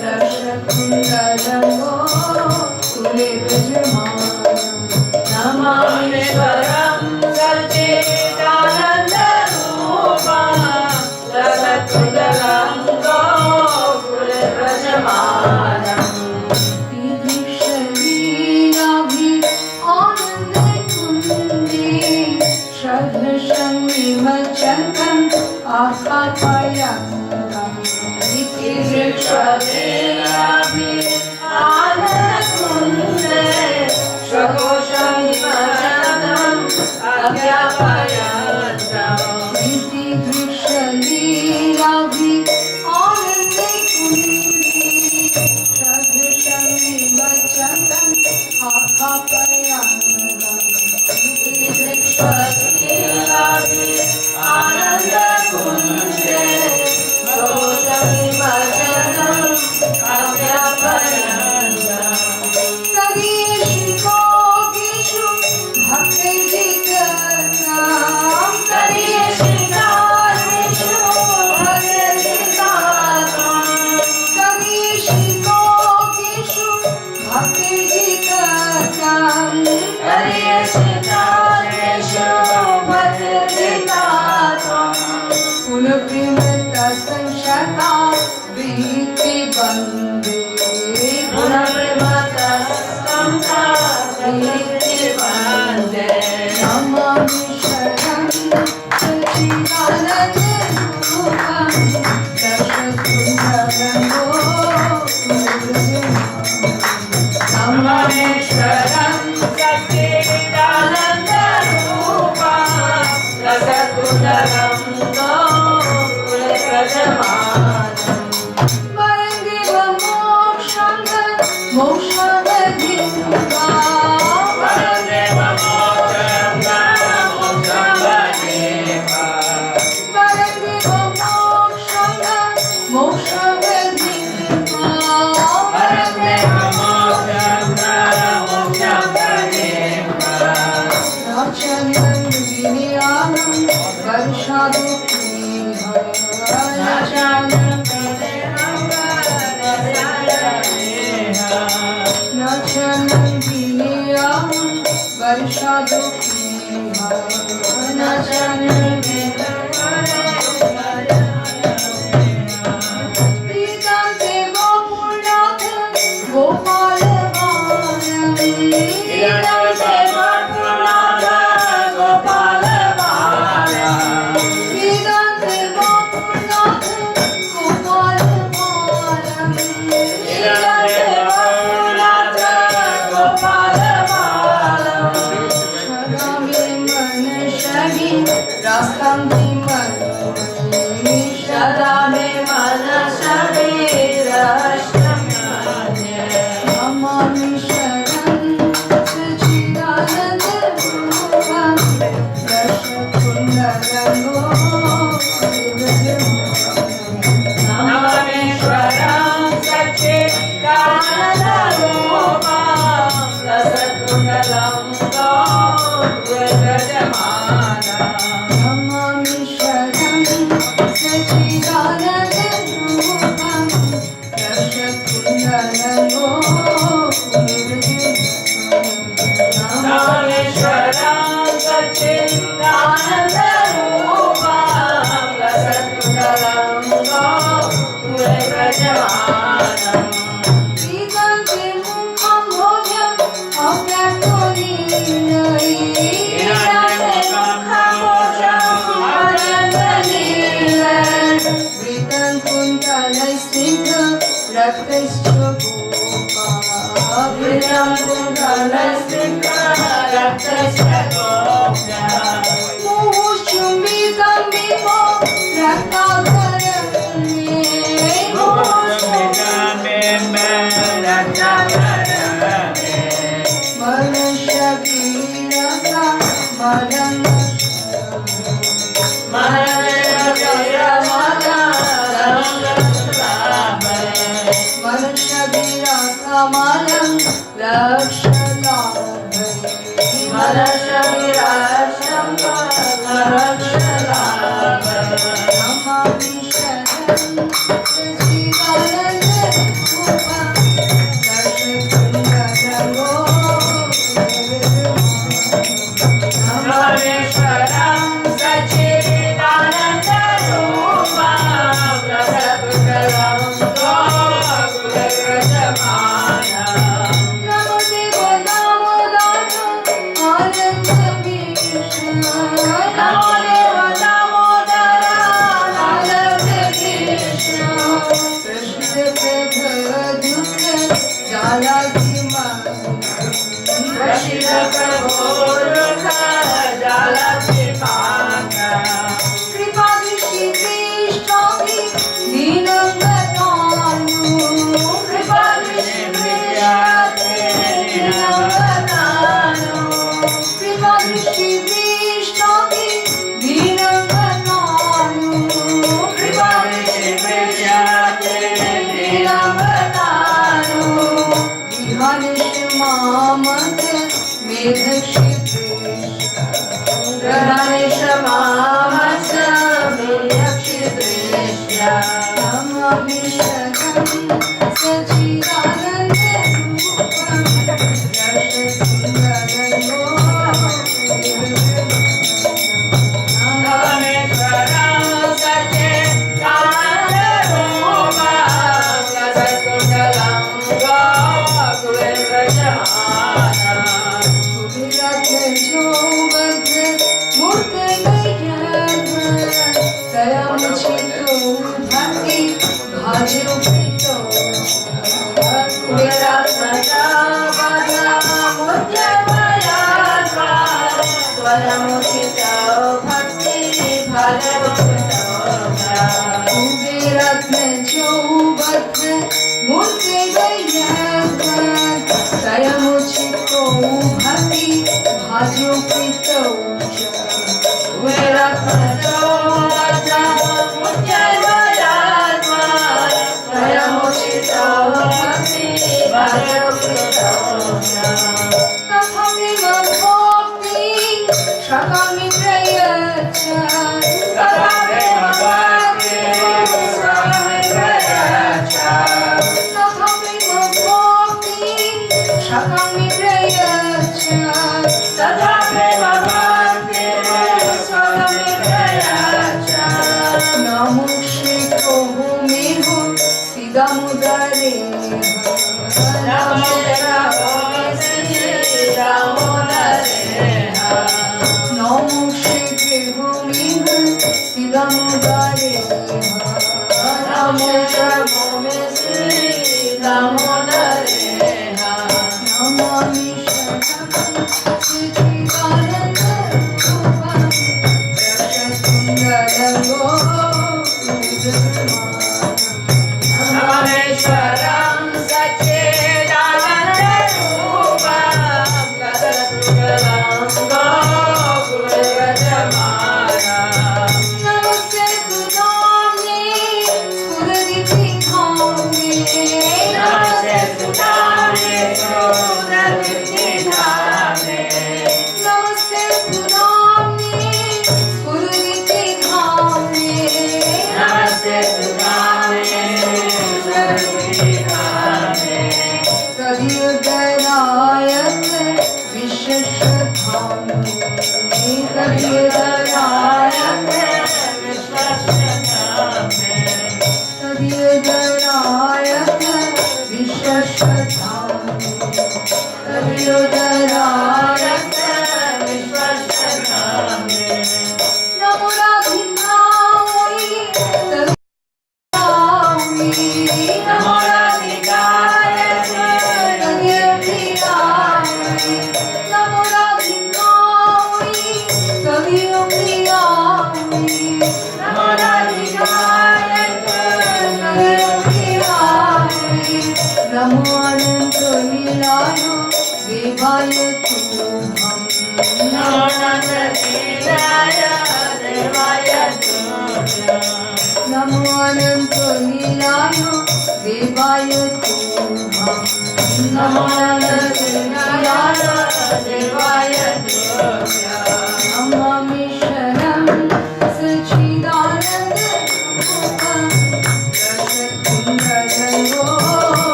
Speaker 2: Dashat Kundalango Kule Brajamolam Namamishwaram Sachidananda Rupam Dashat Kundalango Kule Brajamolam Vidishalinavi Ananda Kundi Shraddha Shamimachantam Akapayantam Vidishalinavi Ananda Kundi Shraddha Shamimachantam Akapayantam Vidishalinavi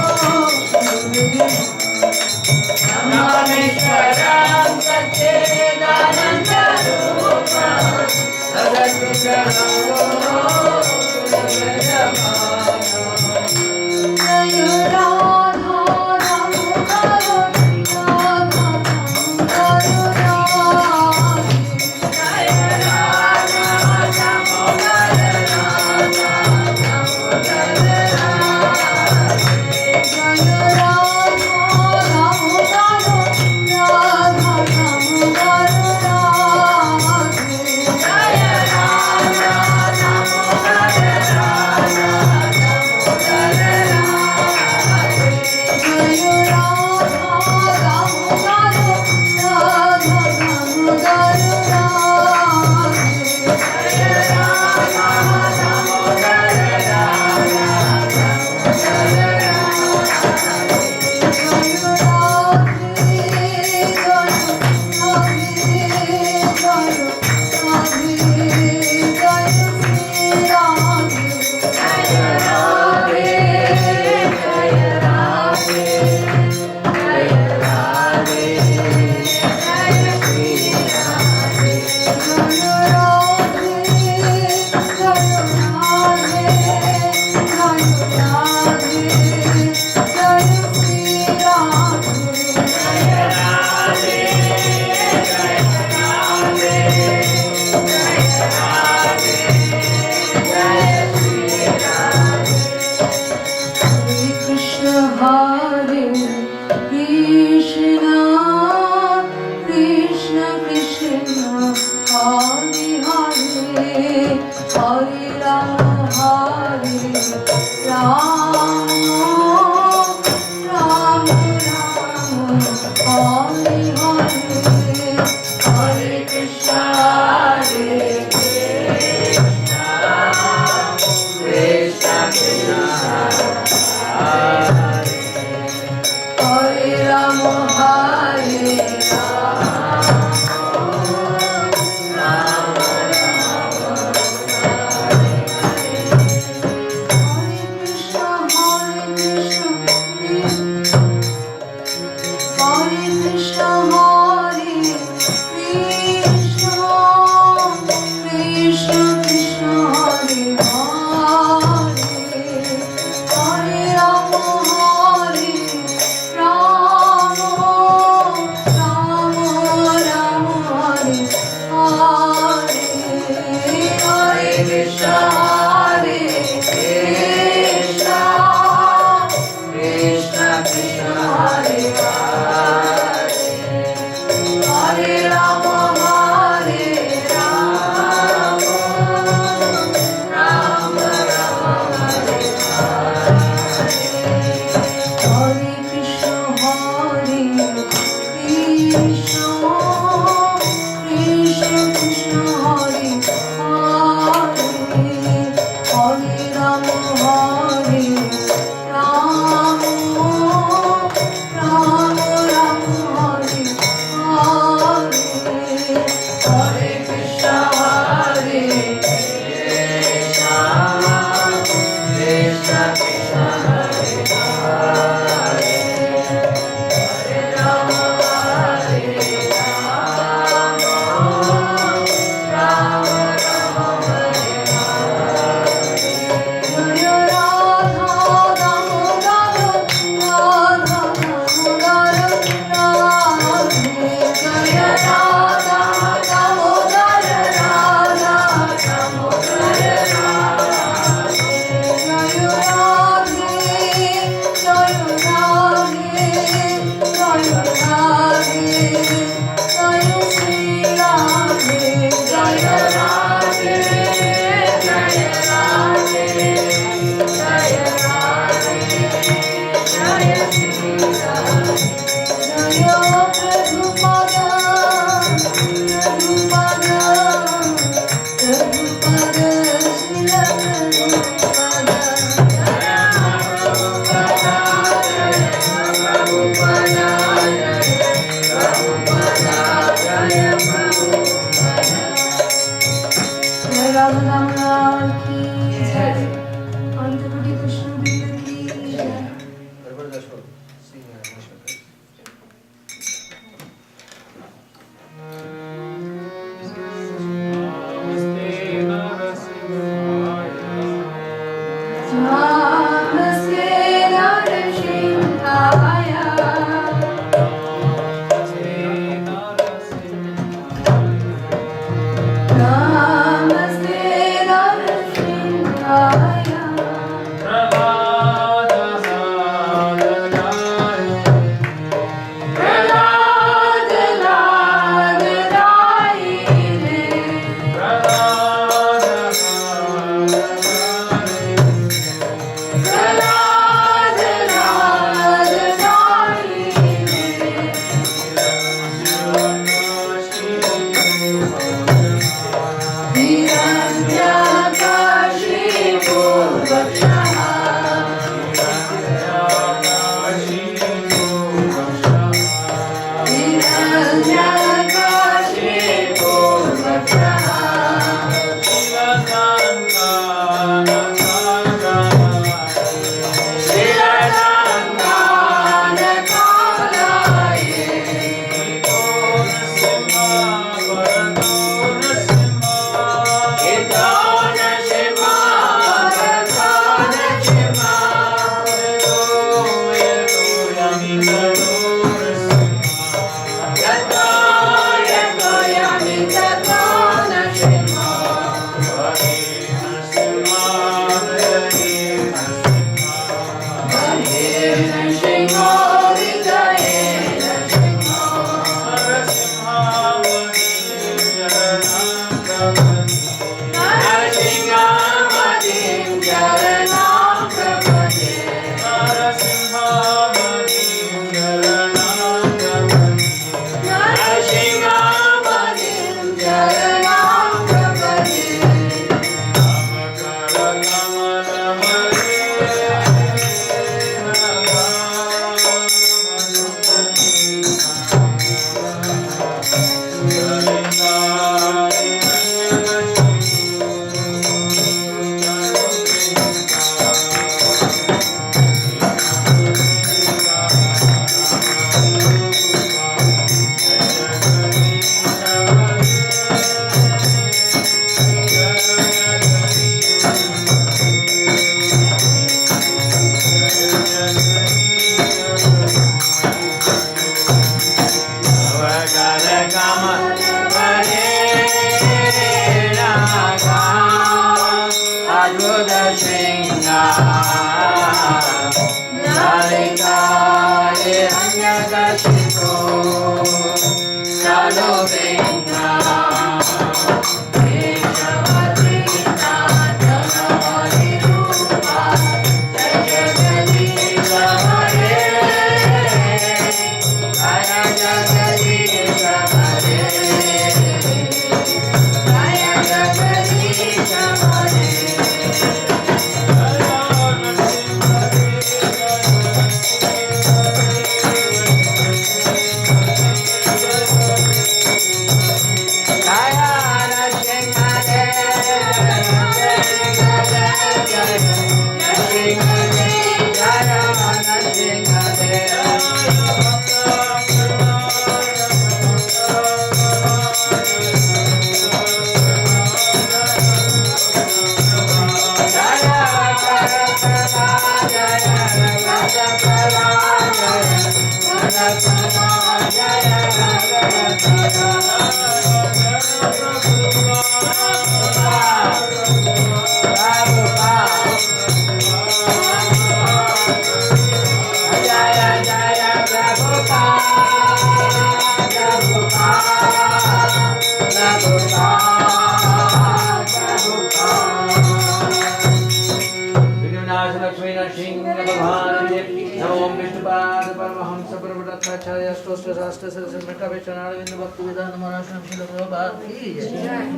Speaker 2: Oh Namaste Narsimhaya. Namaste Narsimhaya.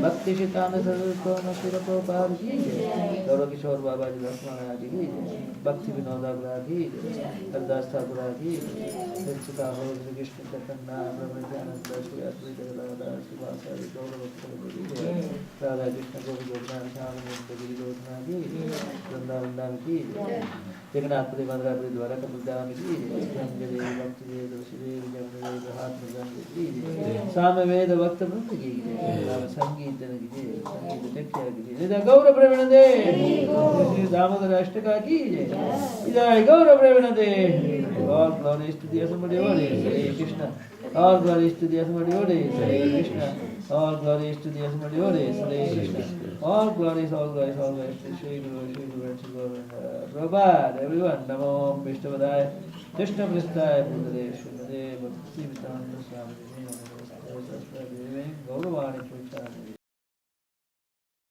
Speaker 4: भक्ति सिद्धांत प्रभुपाद की गौरव किशोर बाबा जी लक्ष्मण जी की भक्ति विनोद अग्रवाल की हरदास ठाकुर की श्री कृष्ण चैतन्य ब्रह्मज्ञानंद श्री अद्वैत गदाधर शिवासादि गौरव राधा कृष्ण गोविंद श्याम गिरी की वृंदावन की जगन्नाथपुरी मधुरापुरी द्वारा कपिलधाम की जय भक्ति जय तुलसीदेव जगन्नाथ हाथ मृदंग की सामवेद भक्त वृंद की जय संगीत जन की जय संगीत चक्र की जय इधर गौर प्रेमण दे श्री दामोदर अष्टका की जय इधर गौर प्रेमण दे और ग्लोरी स्तुति असमति होरे हरे कृष्ण और ग्लोरी स्तुति असमति होरे हरे कृष्ण और ग्लोरी स्तुति असमति होरे हरे कृष्ण और glory all glories to Shri Guru Prabhupada everyone Namo Vishnavadaya Krishna Pristaya Bhutale Srimade Bhakti Siddhanta Swami Gauravani Puchani